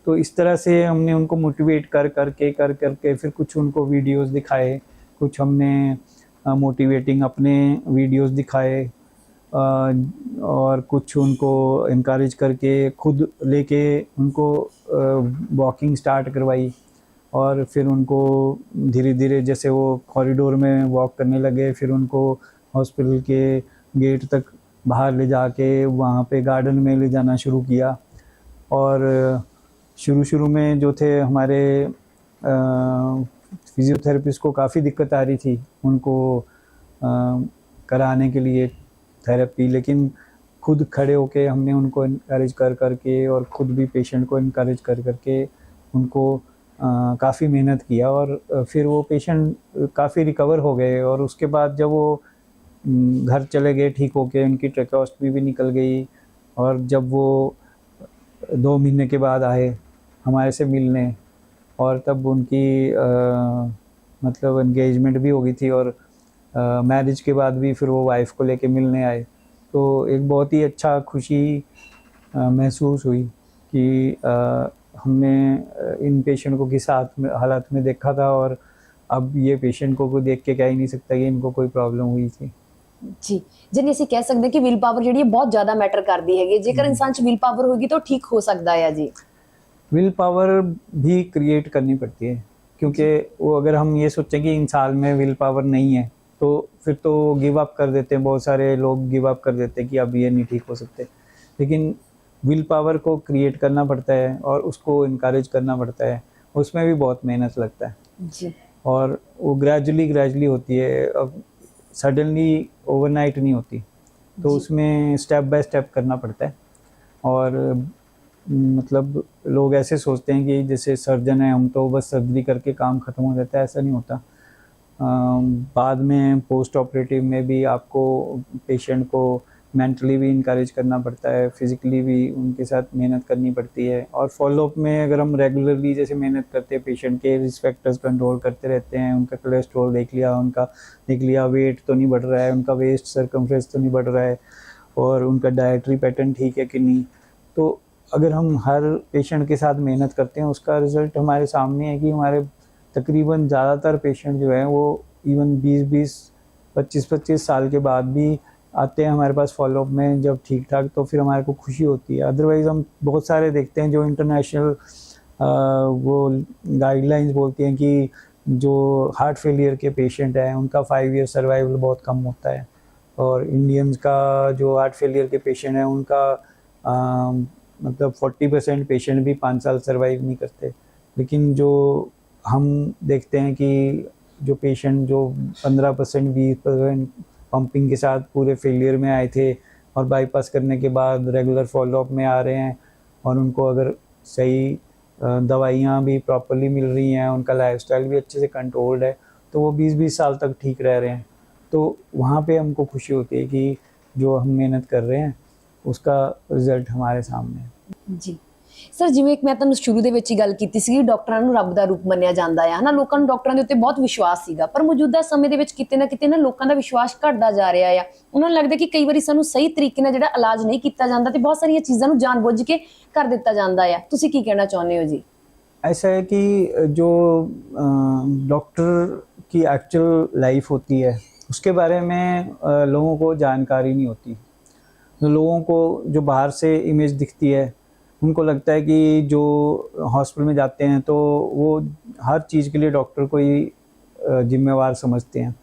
तो इस तरह से हमने उनको मोटिवेट कर करके फिर कुछ उनको वीडियोस दिखाए, कुछ हमने मोटिवेटिंग अपने वीडियोस दिखाए, और कुछ उनको इनकरेज करके खुद लेके उनको वॉकिंग स्टार्ट करवाई, और फिर उनको धीरे धीरे जैसे वो कॉरिडोर में वॉक करने लगे, फिर उनको हॉस्पिटल के गेट तक बाहर ले जाके वहाँ पे गार्डन में ले जाना शुरू किया। और शुरू में जो थे हमारे फिजियोथेरेपिस्ट को काफ़ी दिक्कत आ रही थी उनको कराने के लिए थेरेपी, लेकिन खुद खड़े होके हमने उनको इनकरेज कर करके और खुद भी पेशेंट को इनकरेज कर करके उनको काफ़ी मेहनत किया, और फिर वो पेशेंट काफ़ी रिकवर हो गए। और उसके बाद जब वो घर चले गए ठीक होके, उनकी ट्रेकोस्टमी भी निकल गई, और जब वो 2 महीने के बाद आए हमारे से मिलने, और तब उनकी मतलब एंगेजमेंट भी हो गई थी, और मैरिज के बाद भी फिर वो वाइफ को लेके मिलने आए। तो एक बहुत ही अच्छा खुशी महसूस हुई कि हमने इन पेशेंट को किस हालत में देखा था, और अब ये पेशेंट को देख के कह ही नहीं सकता कि इनको कोई प्रॉब्लम हुई थी। ਜੀ ਜਿਵੇਂ ਅਸੀਂ ਕਹਿ ਸਕਦੇ ਹਾਂ ਕਿ ਵਿਲ ਪਾਵਰ ਜਿਹੜੀ ਹੈ ਬਹੁਤ ਜ਼ਿਆਦਾ ਮੈਟਰ ਕਰਦੀ ਹੈਗੀ, ਜੇਕਰ ਇਨਸਾਨ 'ਚ ਵਿਲ ਪਾਵਰ ਹੋਏਗੀ ਤਾਂ ਉਹ ਠੀਕ ਹੋ ਸਕਦਾ ਹੈ ਜੀ। विल पावर भी क्रिएट करनी पड़ती है, क्योंकि वो अगर हम ये सोचें कि इंसान में विल पावर नहीं है तो फिर तो गिव अप कर देते हैं, बहुत सारे लोग गिव अप कर देते हैं कि अब ये नहीं ठीक हो सकते। लेकिन विल पावर को क्रिएट करना पड़ता है और उसको इनकरेज करना पड़ता है, उसमें भी बहुत मेहनत लगता है जी। और वो ग्रेजुअली होती है, अब सडनली ओवरनाइट नहीं होती, तो उसमें स्टेप बाय स्टेप करना पड़ता है। और मतलब लोग ऐसे सोचते हैं कि जैसे सर्जन है हम तो बस सर्जरी करके काम ख़त्म हो जाता है, ऐसा नहीं होता। बाद में पोस्ट ऑपरेटिव में भी आपको पेशेंट को मेंटली भी इनकरेज करना पड़ता है, फिज़िकली भी उनके साथ मेहनत करनी पड़ती है। और फॉलोअप में अगर हम रेगुलरली जैसे मेहनत करते हैं, पेशेंट के रिस्क फैक्टर्स कंट्रोल करते रहते हैं, उनका कोलेस्ट्रॉल देख लिया, वेट तो नहीं बढ़ रहा है, उनका वेस्ट सरकमफ्रेंस तो नहीं बढ़ रहा है, और उनका डाइटरी पैटर्न ठीक है कि नहीं, तो अगर हम हर पेशेंट के साथ मेहनत करते हैं उसका रिज़ल्ट हमारे सामने है कि हमारे तकरीबन ज़्यादातर पेशेंट जो हैं वो इवन 20-20, 25-25 साल के बाद भी आते हैं हमारे पास फॉलोअप में जब ठीक ठाक, तो फिर हमारे को खुशी होती है। अदरवाइज़ हम बहुत सारे देखते हैं जो इंटरनेशनल वो गाइडलाइंस बोलती हैं कि जो हार्ट फेलियर के पेशेंट हैं उनका 5 ईयर सर्वाइवल बहुत कम होता है, और इंडियंस का जो हार्ट फेलियर के पेशेंट हैं उनका मतलब 40% पेशेंट भी 5 साल सर्वाइव नहीं करते। लेकिन जो हम देखते हैं कि जो पेशेंट जो 15%, 20% पंपिंग के साथ पूरे फेलियर में आए थे और बाईपास करने के बाद रेगुलर फॉलोअप में आ रहे हैं, और उनको अगर सही दवाइयाँ भी प्रॉपरली मिल रही हैं, उनका लाइफस्टाइल भी अच्छे से कंट्रोल्ड है, तो वो 20-20 साल तक ठीक रह रहे हैं। तो वहाँ पे हमको खुशी होती है कि जो हम मेहनत कर रहे हैं उसका ਰਿਜ਼ਲਟ ਹਮਾਰੇ ਸਾਹਮਣੇ ਹੈ। ਜੀ ਸਰ, ਜਿਵੇਂ ਕਿ ਮੈਂ ਤੁਹਾਨੂੰ ਸ਼ੁਰੂ ਦੇ ਵਿੱਚ ਹੀ ਗੱਲ ਕੀਤੀ ਸੀ, ਡਾਕਟਰਾਂ ਨੂੰ ਰੱਬ ਦਾ ਰੂਪ ਮੰਨਿਆ ਜਾਂਦਾ ਹੈ ਹਨਾ, ਲੋਕਾਂ ਨੂੰ ਡਾਕਟਰਾਂ ਦੇ ਉੱਤੇ ਬਹੁਤ ਵਿਸ਼ਵਾਸ ਸੀਗਾ, ਪਰ ਮੌਜੂਦਾ ਸਮੇਂ ਦੇ ਵਿੱਚ ਕਿਤੇ ਨਾ ਕਿਤੇ ਨਾ ਲੋਕਾਂ ਦਾ ਵਿਸ਼ਵਾਸ ਘਟਦਾ ਜਾ ਰਿਹਾ ਆ। ਉਹਨਾਂ ਨੂੰ ਲੱਗਦਾ ਕਿ ਕਈ ਵਾਰੀ ਸਾਨੂੰ ਸਹੀ ਤਰੀਕੇ ਨਾਲ ਜਿਹੜਾ ਇਲਾਜ ਨਹੀਂ ਕੀਤਾ ਜਾਂਦਾ ਤੇ ਬਹੁਤ ਸਾਰੀਆਂ ਚੀਜ਼ਾਂ ਨੂੰ ਜਾਣਬੁੱਝ ਕੇ ਕਰ ਦਿੱਤਾ ਜਾਂਦਾ ਆ। ਤੁਸੀਂ ਕੀ ਕਹਿਣਾ ਚਾਹੁੰਦੇ ਹੋ ਜੀ? ऐसा है कि जो डॉक्टर की एक्चुअल लाइफ होती है उसके बारे में लोगों को जानकारी नहीं होती। लोगों को जो बाहर से इमेज दिखती है उनको लगता है कि जो हॉस्पिटल में जाते हैं तो वो हर चीज़ के लिए डॉक्टर को ही जिम्मेवार समझते हैं,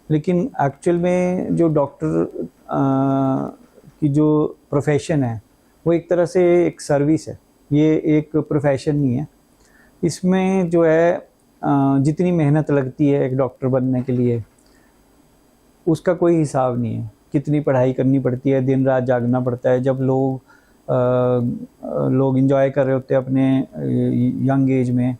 लेकिन एक्चुअल में जो डॉक्टर की जो प्रोफेशन है वो एक तरह से एक सर्विस है, ये एक प्रोफेशन नहीं है। इसमें जो है जितनी मेहनत लगती है एक डॉक्टर बनने के लिए उसका कोई हिसाब नहीं है। कितनी पढ़ाई करनी पड़ती है, दिन रात जागना पड़ता है। जब लोग एंजॉय कर रहे होते हैं अपने यंग एज में,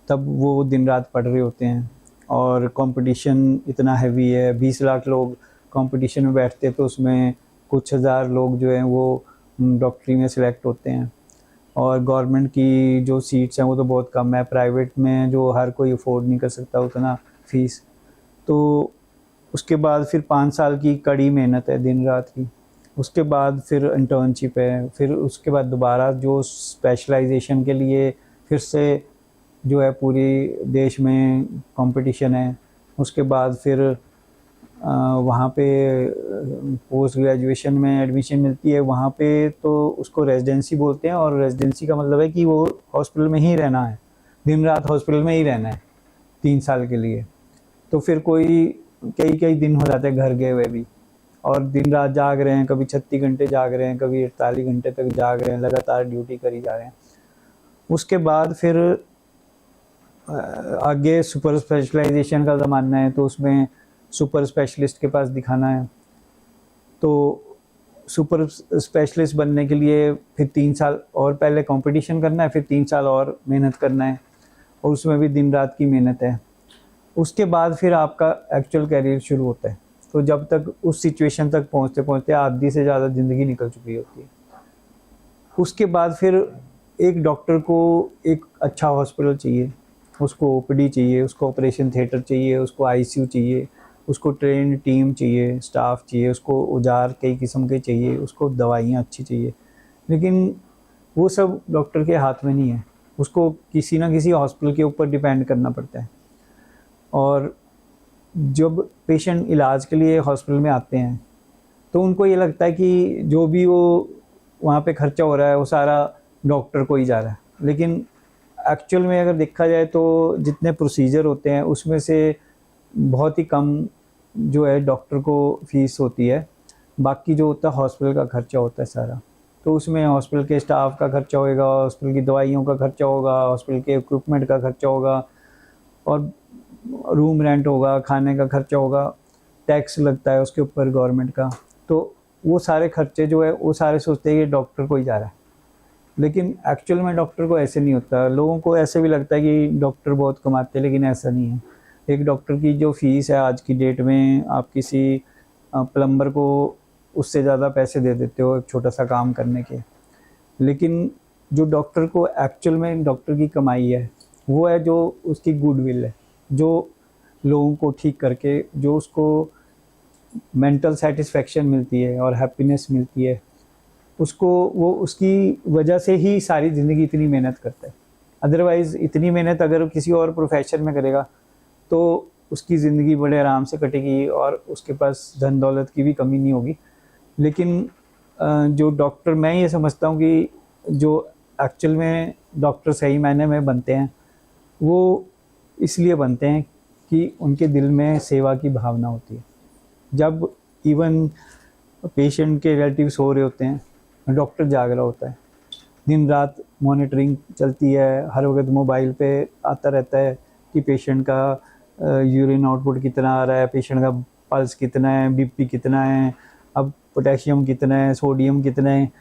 तब वो दिन रात पढ़ रहे होते हैं, और कंपटीशन इतना हैवी है। 20 लाख लोग कंपटीशन में बैठते हैं तो उसमें कुछ हज़ार लोग जो हैं वो डॉक्टरी में सिलेक्ट होते हैं, और गवर्नमेंट की जो सीट्स हैं वो तो बहुत कम है। प्राइवेट में जो हर कोई अफोर्ड नहीं कर सकता उतना फ़ीस। तो उसके बाद फिर 5 साल की कड़ी मेहनत है दिन रात की, उसके बाद फिर इंटर्नशिप है, फिर उसके बाद दोबारा जो स्पेशलाइजेशन के लिए फिर से जो है पूरी देश में कंपटीशन है। उसके बाद फिर वहाँ पे पोस्ट ग्रेजुएशन में एडमिशन मिलती है, वहाँ पे तो उसको रेजिडेंसी बोलते हैं, और रेजिडेंसी का मतलब है कि वो हॉस्पिटल में ही रहना है, दिन रात हॉस्पिटल में ही रहना है 3 साल के लिए। तो फिर कई दिन हो जाते हैं घर गए हुए भी, और दिन रात जाग रहे हैं, कभी 36 घंटे जाग रहे हैं, कभी 48 घंटे तक जाग रहे हैं, लगातार ड्यूटी करी जा रहे हैं। उसके बाद फिर आगे सुपर स्पेशलाइजेशन का ज़माना है, तो उसमें सुपर स्पेशलिस्ट के पास दिखाना है। तो सुपर स्पेशलिस्ट बनने के लिए फिर 3 साल और पहले कंपटीशन करना है, फिर 3 साल और मेहनत करना है, और उसमें भी दिन रात की मेहनत है। उसके बाद फिर आपका एक्चुअल करियर शुरू होता है। तो जब तक उस सिचुएशन तक पहुंचते पहुंचते आधी से ज़्यादा ज़िंदगी निकल चुकी होती है। उसके बाद फिर एक डॉक्टर को एक अच्छा हॉस्पिटल चाहिए, उसको ओपीडी चाहिए, उसको ऑपरेशन थिएटर चाहिए, उसको आईसीयू चाहिए, उसको ट्रेन टीम चाहिए, स्टाफ चाहिए, उसको औजार कई किस्म के चाहिए, उसको दवाइयाँ अच्छी चाहिए। लेकिन वो सब डॉक्टर के हाथ में नहीं है, उसको किसी ना किसी हॉस्पिटल के ऊपर डिपेंड करना पड़ता है। और जब पेशेंट इलाज के लिए हॉस्पिटल में आते हैं तो उनको ये लगता है कि जो भी वो वहाँ पे खर्चा हो रहा है वो सारा डॉक्टर को ही जा रहा है। लेकिन एक्चुअल में अगर देखा जाए तो जितने प्रोसीजर होते हैं उसमें से बहुत ही कम जो है डॉक्टर को फीस होती है, बाकी जो होता है हॉस्पिटल का खर्चा होता है सारा। तो उसमें हॉस्पिटल के स्टाफ का खर्चा होगा, हॉस्पिटल की दवाइयों का खर्चा होगा, हॉस्पिटल के इक्विपमेंट का खर्चा होगा, और रूम रेंट होगा, खाने का खर्चा होगा, टैक्स लगता है उसके ऊपर गवर्नमेंट का। तो वो सारे खर्चे जो है वो सारे सोचते हैं कि डॉक्टर को ही जा रहा है। लेकिन एक्चुअल में डॉक्टर को ऐसे नहीं होता। लोगों को ऐसे भी लगता है कि डॉक्टर बहुत कमाते हैं, लेकिन ऐसा नहीं है। एक डॉक्टर की जो फीस है आज की डेट में, आप किसी प्लम्बर को उससे ज़्यादा पैसे दे देते हो एक छोटा सा काम करने के। लेकिन जो डॉक्टर को एक्चुअल में डॉक्टर की कमाई है वो है जो उसकी गुडविल है, जो लोगों को ठीक करके जो उसको मेंटल सेटिस्फेक्शन मिलती है और हैप्पीनेस मिलती है, उसको वो उसकी वजह से ही सारी ज़िंदगी इतनी मेहनत करता है। अदरवाइज़ इतनी मेहनत अगर किसी और प्रोफेशन में करेगा तो उसकी ज़िंदगी बड़े आराम से कटेगी और उसके पास धन दौलत की भी कमी नहीं होगी। लेकिन जो डॉक्टर, मैं ये समझता हूँ कि जो एक्चुअल में डॉक्टर सही मायने में बनते हैं वो इसलिए बनते हैं कि उनके दिल में सेवा की भावना होती है। जब इवन पेशेंट के रिलेटिव सो रहे होते हैं, डॉक्टर जाग रहा होता है, दिन रात मॉनिटरिंग चलती है, हर वक्त मोबाइल पे आता रहता है कि पेशेंट का यूरिन आउटपुट कितना आ रहा है, पेशेंट का पल्स कितना है, बीपी कितना है, अब पोटेशियम कितना है, सोडियम कितना है।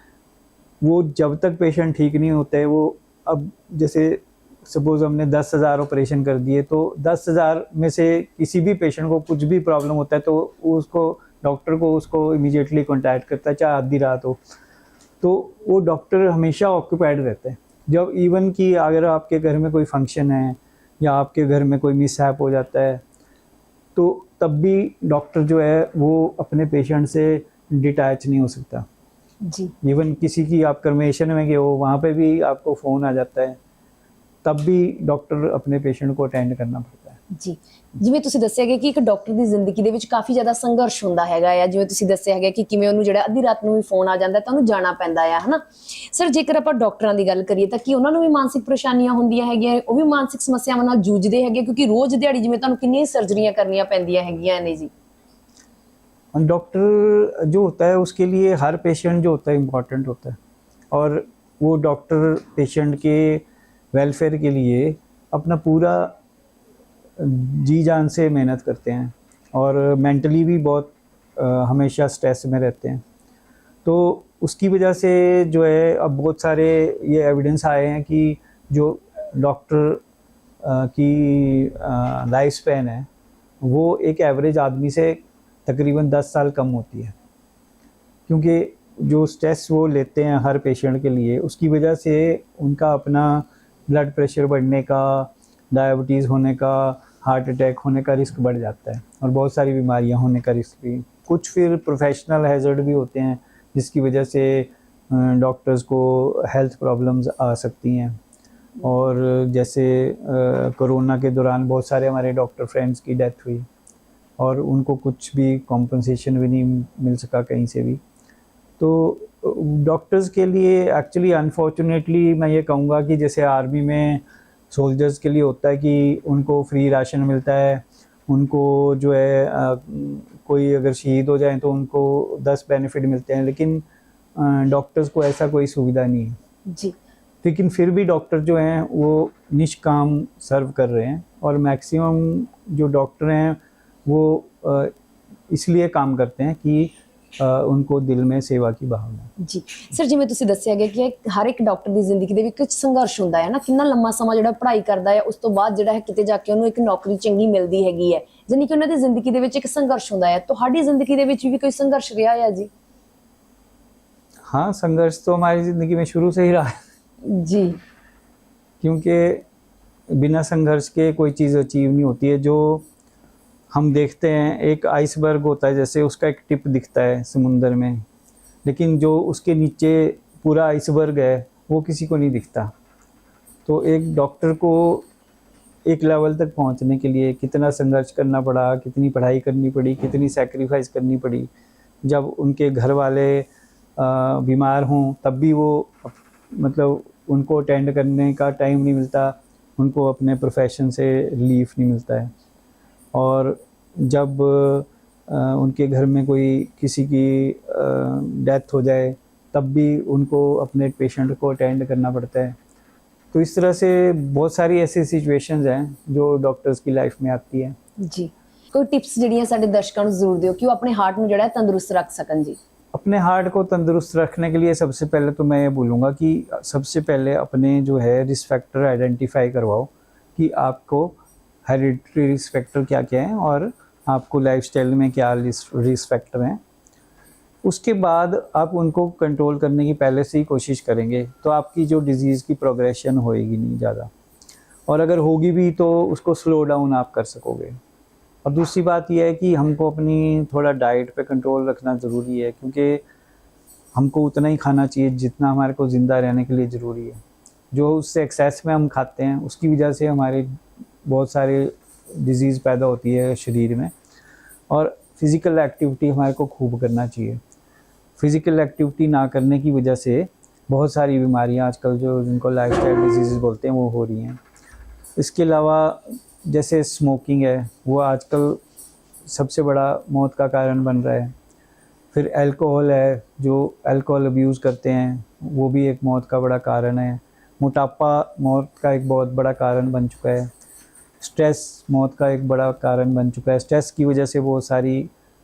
वो जब तक पेशेंट ठीक नहीं होते है, वो अब जैसे सपोज़ हमने 10,000 ऑपरेशन कर दिए, तो 10,000 में से किसी भी पेशेंट को कुछ भी प्रॉब्लम होता है तो उसको डॉक्टर को उसको इमीडिएटली कॉन्टैक्ट करता है, चाहे आधी रात हो। तो वो डॉक्टर हमेशा ऑक्यूपाइड रहते हैं। जब इवन कि अगर आपके घर में कोई फंक्शन है या आपके घर में कोई मिसहैप हो जाता है तो तब भी डॉक्टर जो है वो अपने पेशेंट से डिटैच नहीं हो सकता जी। इवन किसी की आप कर्मेशन में गए हो, वहाँ पे भी आपको फ़ोन आ जाता है, तब भी डॉक्टर अपने पेशेंट को अटेंड करना पड़ता है। ਜੀ, ਜਿਵੇਂ ਤੁਸੀਂ ਦੱਸਿਆ ਗਿਆ ਕਿ ਇੱਕ ਡਾਕਟਰ ਦੀ ਜ਼ਿੰਦਗੀ ਦੇ ਵਿੱਚ ਕਾਫੀ ਜ਼ਿਆਦਾ ਸੰਘਰਸ਼ ਹੁੰਦਾ ਹੈਗਾ ਆ, ਜਿਵੇਂ ਤੁਸੀਂ ਦੱਸਿਆ ਹੈਗਾ ਕਿ ਕਿਵੇਂ ਉਹਨੂੰ ਜਿਹੜਾ ਅੱਧੀ ਰਾਤ ਨੂੰ ਵੀ ਫੋਨ ਆ ਜਾਂਦਾ ਤਾਂ ਉਹਨੂੰ ਜਾਣਾ ਪੈਂਦਾ ਆ, ਹਨਾ ਸਰ। ਜੇਕਰ ਆਪਾਂ ਡਾਕਟਰਾਂ ਦੀ ਗੱਲ ਕਰੀਏ ਤਾਂ ਕੀ ਉਹਨਾਂ ਨੂੰ ਵੀ ਮਾਨਸਿਕ ਪਰੇਸ਼ਾਨੀਆਂ ਹੁੰਦੀਆਂ ਹੈਗੀਆਂ, ਉਹ ਵੀ ਮਾਨਸਿਕ ਸਮੱਸਿਆਵਾਂ ਨਾਲ ਜੂਝਦੇ ਹੈਗੇ, ਕਿਉਂਕਿ ਰੋਜ਼ ਦਿਹਾੜੀ ਜਿਵੇਂ ਤੁਹਾਨੂੰ ਕਿੰਨੀਆਂ सर्जरियां करनियां पैंदियां हैगियां ने जी। डॉक्टर जो होता है उसके लिए हर पेशेंट जो होता है इम्पॉर्टेंट होता है, और वो डॉक्टर पेशेंट के वेलफेयर के लिए अपना पूरा जी जान से मेहनत करते हैं, और मेंटली भी बहुत हमेशा स्ट्रेस में रहते हैं। तो उसकी वजह से जो है अब बहुत सारे ये एविडेंस आए हैं कि जो डॉक्टर की लाइफ स्पैन है वो एक एवरेज आदमी से तकरीबन 10 साल कम होती है, क्योंकि जो स्ट्रेस वो लेते हैं हर पेशेंट के लिए, उसकी वजह से उनका अपना ब्लड प्रेशर बढ़ने का, डायबिटीज़ होने का, हार्ट अटैक होने का रिस्क बढ़ जाता है, और बहुत सारी बीमारियां होने का रिस्क भी। कुछ फिर प्रोफेशनल हैज़र्ड भी होते हैं जिसकी वजह से डॉक्टर्स को हेल्थ प्रॉब्लम्स आ सकती हैं। और जैसे कोरोना के दौरान बहुत सारे हमारे डॉक्टर फ्रेंड्स की डेथ हुई और उनको कुछ भी कॉम्पनसेशन भी नहीं मिल सका कहीं से भी। तो डॉक्टर्स के लिए एक्चुअली अनफॉर्चुनेटली मैं ये कहूँगा कि जैसे आर्मी में सोल्जर्स के लिए होता है कि उनको फ्री राशन मिलता है, उनको जो है कोई अगर शहीद हो जाए तो उनको 10 बेनिफिट मिलते हैं, लेकिन डॉक्टर्स को ऐसा कोई सुविधा नहीं है जी। लेकिन फिर भी डॉक्टर जो हैं वो निष्काम सर्व कर रहे हैं, और मैक्सिमम जो डॉक्टर हैं वो इसलिए काम करते हैं कि उनको दिल में सेवा की भावना। ਜੀ ਸਰ, ਜਿਵੇਂ ਤੁਸੀਂ ਦੱਸਿਆ ਗਿਆ ਕਿ ਹਰ ਇੱਕ ਡਾਕਟਰ ਦੀ ਜ਼ਿੰਦਗੀ ਦੇ ਵਿੱਚ ਕੁਝ ਸੰਘਰਸ਼ ਹੁੰਦਾ ਹੈ ਨਾ, ਕਿੰਨਾ ਲੰਮਾ ਸਮਾਂ ਜਿਹੜਾ ਪੜ੍ਹਾਈ ਕਰਦਾ ਹੈ, ਉਸ ਤੋਂ ਬਾਅਦ ਜਿਹੜਾ ਹੈ ਕਿਤੇ ਜਾ ਕੇ ਉਹਨੂੰ ਇੱਕ ਨੌਕਰੀ ਚੰਗੀ ਮਿਲਦੀ ਹੈਗੀ ਹੈ, ਜਾਨੀ ਕਿ ਉਹਨਾਂ ਦੀ ਜ਼ਿੰਦਗੀ ਦੇ ਵਿੱਚ ਇੱਕ ਸੰਘਰਸ਼ ਹੁੰਦਾ ਹੈ। ਤੁਹਾਡੀ ਜ਼ਿੰਦਗੀ ਦੇ ਵਿੱਚ ਵੀ ਕੋਈ ਸੰਘਰਸ਼ ਰਿਹਾ ਹੈ ਜੀ? हाँ, संघर्ष तो हमारी ज़िंदगी में शुरू से ही रहा है, जी, क्योंकि बिना संघर्ष के कोई चीज़ अचीव नहीं होती है। जो हम देखते हैं एक आइसबर्ग होता है, जैसे उसका एक टिप दिखता है समुंदर में, लेकिन जो उसके नीचे पूरा आइसबर्ग है वो किसी को नहीं दिखता। तो एक डॉक्टर को एक लेवल तक पहुंचने के लिए कितना संघर्ष करना पड़ा, कितनी पढ़ाई करनी पड़ी, कितनी सैक्रिफाइस करनी पड़ी। जब उनके घर वाले बीमार हों तब भी वो मतलब उनको अटेंड करने का टाइम नहीं मिलता, उनको अपने प्रोफेशन से रिलीफ नहीं मिलता है। और जब उनके घर में कोई किसी की डेथ हो जाए तब भी उनको अपने पेशेंट को अटेंड करना पड़ता है। तो इस तरह से बहुत सारी ऐसी सिचुएशंस हैं जो डॉक्टर्स की लाइफ में आती है। जी, कोई टिप्स ਜਿਹੜੀਆਂ ਸਾਡੇ ਦਰਸ਼ਕਾਂ ਨੂੰ ਜ਼ਰੂਰ ਦਿਓ ਕਿ ਉਹ ਆਪਣੇ ਹਾਰਟ ਨੂੰ ਜਿਹੜਾ ਹੈ ਤੰਦਰੁਸਤ ਰੱਖ ਸਕਣ ਜੀ? अपने हार्ट को तंदुरुस्त रखने के लिए सबसे पहले तो मैं ये बोलूँगा कि सबसे पहले अपने जो है रिस्क फैक्टर आइडेंटिफाई करवाओ कि आपको हेरिडिटरी रिस्क फैक्टर क्या क्या हैं और आपको लाइफस्टाइल में क्या रिस्क फैक्टर हैं। उसके बाद आप उनको कंट्रोल करने की पहले से ही कोशिश करेंगे तो आपकी जो डिज़ीज़ की प्रोग्रेशन होएगी नहीं ज़्यादा, और अगर होगी भी तो उसको स्लो डाउन आप कर सकोगे। और दूसरी बात यह है कि हमको अपनी थोड़ा डाइट पे कंट्रोल रखना ज़रूरी है, क्योंकि हमको उतना ही खाना चाहिए जितना हमारे को ज़िंदा रहने के लिए ज़रूरी है। जो उससे एक्सेस में हम खाते हैं उसकी वजह से हमारे बहुत सारे डिज़ीज़ पैदा होती है शरीर में। और फिज़िकल एक्टिविटी हमारे को खूब करना चाहिए। फिज़िकल एक्टिविटी ना करने की वजह से बहुत सारी बीमारियां आजकल जो जिनको लाइफस्टाइल डिजीज़ बोलते हैं वो हो रही हैं। इसके अलावा जैसे स्मोकिंग है वो आजकल सबसे बड़ा मौत का कारण बन रहा है। फिर अल्कोहल है, जो अल्कोहल अब्यूज़ करते हैं वो भी एक मौत का बड़ा कारण है। मोटापा मौत का एक बहुत बड़ा कारण बन चुका है। स्ट्रेस मौत का एक बड़ा कारण बन चुका है। स्ट्रेस की वजह से बहुत सारी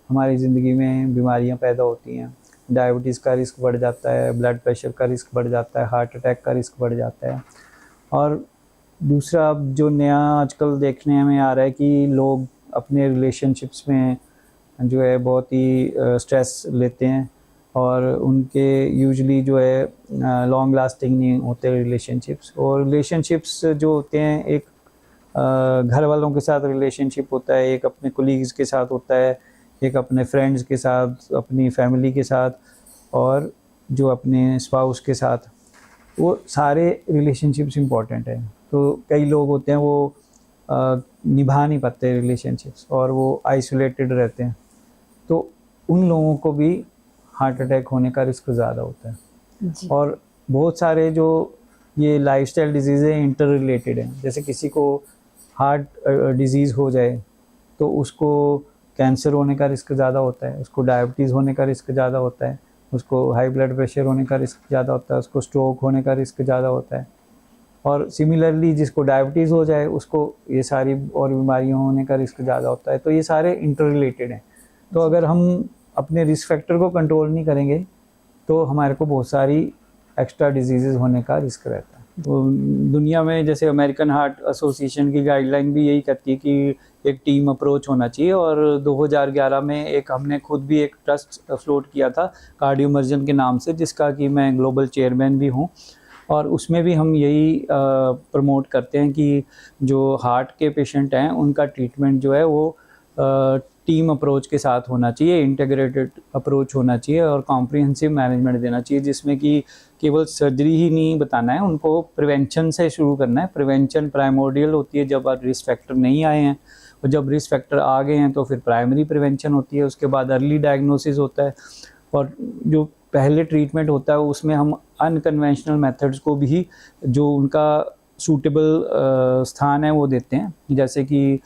हमारी ज़िंदगी में बीमारियां पैदा होती हैं। डायबिटीज़ का रिस्क बढ़ जाता है, ब्लड प्रेशर का रिस्क बढ़ जाता है, हार्ट अटैक का रिस्क बढ़ जाता है। और दूसरा जो नया आजकल देखने में आ रहा है कि लोग अपने रिलेशनशिप्स में जो है बहुत ही स्ट्रेस लेते हैं और उनके यूजुअली जो है लॉन्ग लास्टिंग नहीं होते रिलेशनशिप्स। और रिलेशनशिप्स जो होते हैं एक घर वालों के साथ रिलेशनशिप होता है, एक अपने कोलीग्स के साथ होता है, एक अपने फ्रेंड्स के साथ, अपनी फैमिली के साथ, और जो अपने स्पाउस के साथ, वो सारे रिलेशनशिप्स इम्पॉर्टेंट हैं। तो कई लोग होते हैं वो निभा नहीं पाते रिलेशनशिप्स और वो आइसोलेटेड रहते हैं, तो उन लोगों को भी हार्ट अटैक होने का रिस्क ज़्यादा होता है जी। और बहुत सारे जो ये लाइफस्टाइल डिजीज़ें इंटर रिलेटेड हैं। जैसे किसी को हार्ट डिजीज़ हो जाए तो उसको कैंसर होने का रिस्क ज़्यादा होता है, उसको डायबिटीज़ होने का रिस्क ज़्यादा होता है, उसको हाई ब्लड प्रेशर होने का रिस्क ज़्यादा होता है, उसको स्ट्रोक होने का रिस्क ज़्यादा होता है। और सिमिलरली जिसको डायबिटीज़ हो जाए उसको ये सारी और बीमारियां होने का रिस्क ज़्यादा होता है। तो ये सारे इंटर रिलेटेड हैं। तो अगर हम अपने रिस्क फैक्टर को कंट्रोल नहीं करेंगे तो हमारे को बहुत सारी एक्स्ट्रा डिजीज़ होने का रिस्क रहता है। तो दुनिया में जैसे अमेरिकन हार्ट एसोसिएशन की गाइडलाइन भी यही कहती है कि एक टीम अप्रोच होना चाहिए। और 2011 में एक हमने खुद भी एक ट्रस्ट फ्लोट किया था कार्डियोमर्जन के नाम से, जिसका कि मैं ग्लोबल चेयरमैन भी हूँ। और उसमें भी हम यही प्रमोट करते हैं कि जो हार्ट के पेशेंट हैं उनका ट्रीटमेंट जो है वो टीम अप्रोच के साथ होना चाहिए, इंटीग्रेटेड अप्रोच होना चाहिए और कॉम्प्रिहेंसिव मैनेजमेंट देना चाहिए, जिसमें कि केवल सर्जरी ही नहीं बताना है, उनको प्रिवेंशन से शुरू करना है। प्रिवेंशन प्राइमोर्डियल होती है जब रिस्क फैक्टर नहीं आए हैं, और जब रिस्क फैक्टर आ गए हैं तो फिर प्राइमरी प्रिवेंशन होती है। उसके बाद अर्ली डायग्नोसिस होता है, और जो पहले ट्रीटमेंट होता है उसमें हम अनकन्वेंशनल मेथड्स को भी जो उनका सूटेबल स्थान है वो देते हैं, जैसे कि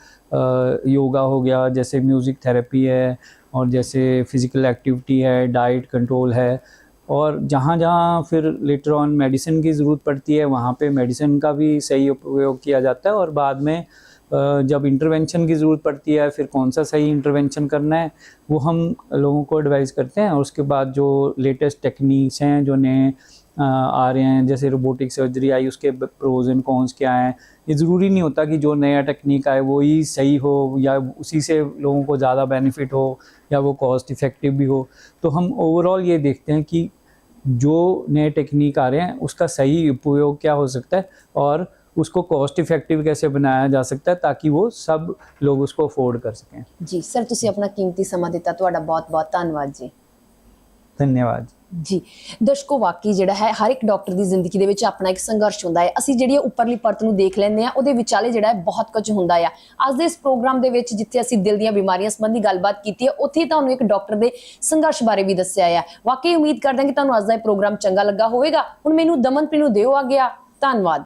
योगा हो गया, जैसे म्यूज़िक थेरेपी है, और जैसे फिज़िकल एक्टिविटी है, डाइट कंट्रोल है। और जहाँ जहाँ फिर लेटर ऑन मेडिसिन की ज़रूरत पड़ती है वहाँ पे मेडिसिन का भी सही उपयोग किया जाता है। और बाद में जब इंटरवेंशन की ज़रूरत पड़ती है फिर कौन सा सही इंटरवेंशन करना है वो हम लोगों को एडवाइस करते हैं। और उसके बाद जो लेटेस्ट टेक्निक्स हैं जो नए आ रहे हैं, जैसे रोबोटिक सर्जरी आई, उसके प्रोज एंड कॉन्स क्या हैं। ये ज़रूरी नहीं होता कि जो नया टेक्निक आए वो ही सही हो या उसी से लोगों को ज़्यादा बेनिफिट हो या वो कॉस्ट इफ़ेक्टिव भी हो। तो हम ओवरऑल ये देखते हैं कि जो नए टेक्निक आ रहे हैं उसका सही उपयोग क्या हो सकता है और उसको कॉस्ट इफेक्टिव कैसे बनाया जा सकता है ताकि वो सब लोग उसको अफोर्ड कर सकें। ਜੀ ਸਰ ਤੁਸੀਂ ਆਪਣਾ ਕੀਮਤੀ ਸਮਾਂ ਦਿੱਤਾ, ਤੁਹਾਡਾ ਬਹੁਤ-ਬਹੁਤ ਧੰਨਵਾਦ ਜੀ। धन्यवाद। ਜੀ ਦਰਸ਼ਕੋ, ਵਾਕਈ ਜਿਹੜਾ ਹੈ ਹਰ ਇੱਕ ਡਾਕਟਰ ਦੀ ਜ਼ਿੰਦਗੀ ਦੇ ਵਿੱਚ ਆਪਣਾ ਇੱਕ ਸੰਘਰਸ਼ ਹੁੰਦਾ ਹੈ। ਅਸੀਂ ਜਿਹੜੀ ਉੱਪਰਲੀ ਪਰਤ ਨੂੰ ਦੇਖ ਲੈਂਦੇ ਆ, ਉਹਦੇ ਵਿਚਾਲੇ ਜਿਹੜਾ ਹੈ ਬਹੁਤ ਕੁਝ ਹੁੰਦਾ ਆ। ਅੱਜ ਦੇ ਇਸ ਪ੍ਰੋਗਰਾਮ ਦੇ ਵਿੱਚ ਜਿੱਥੇ ਅਸੀਂ ਦਿਲ ਦੀਆਂ ਬਿਮਾਰੀਆਂ ਸੰਬੰਧੀ ਗੱਲਬਾਤ ਕੀਤੀ ਹੈ, ਉੱਥੇ ਤੁਹਾਨੂੰ ਇੱਕ ਡਾਕਟਰ ਦੇ ਸੰਘਰਸ਼ ਬਾਰੇ ਵੀ ਦੱਸਿਆ ਆ। ਵਾਕਈ ਉਮੀਦ ਕਰਦੇ ਹਾਂ ਕਿ ਤੁਹਾਨੂੰ ਅੱਜ ਦਾ ਇਹ ਪ੍ਰੋਗਰਾਮ ਚੰਗਾ ਲੱਗਾ ਹੋਵੇਗਾ। ਹੁਣ ਮੈਨੂੰ ਦਮਨਪ੍ਰੀਤ ਨੂੰ ਦਿਓ ਆ ਗਿਆ। ਧੰਨਵਾਦ।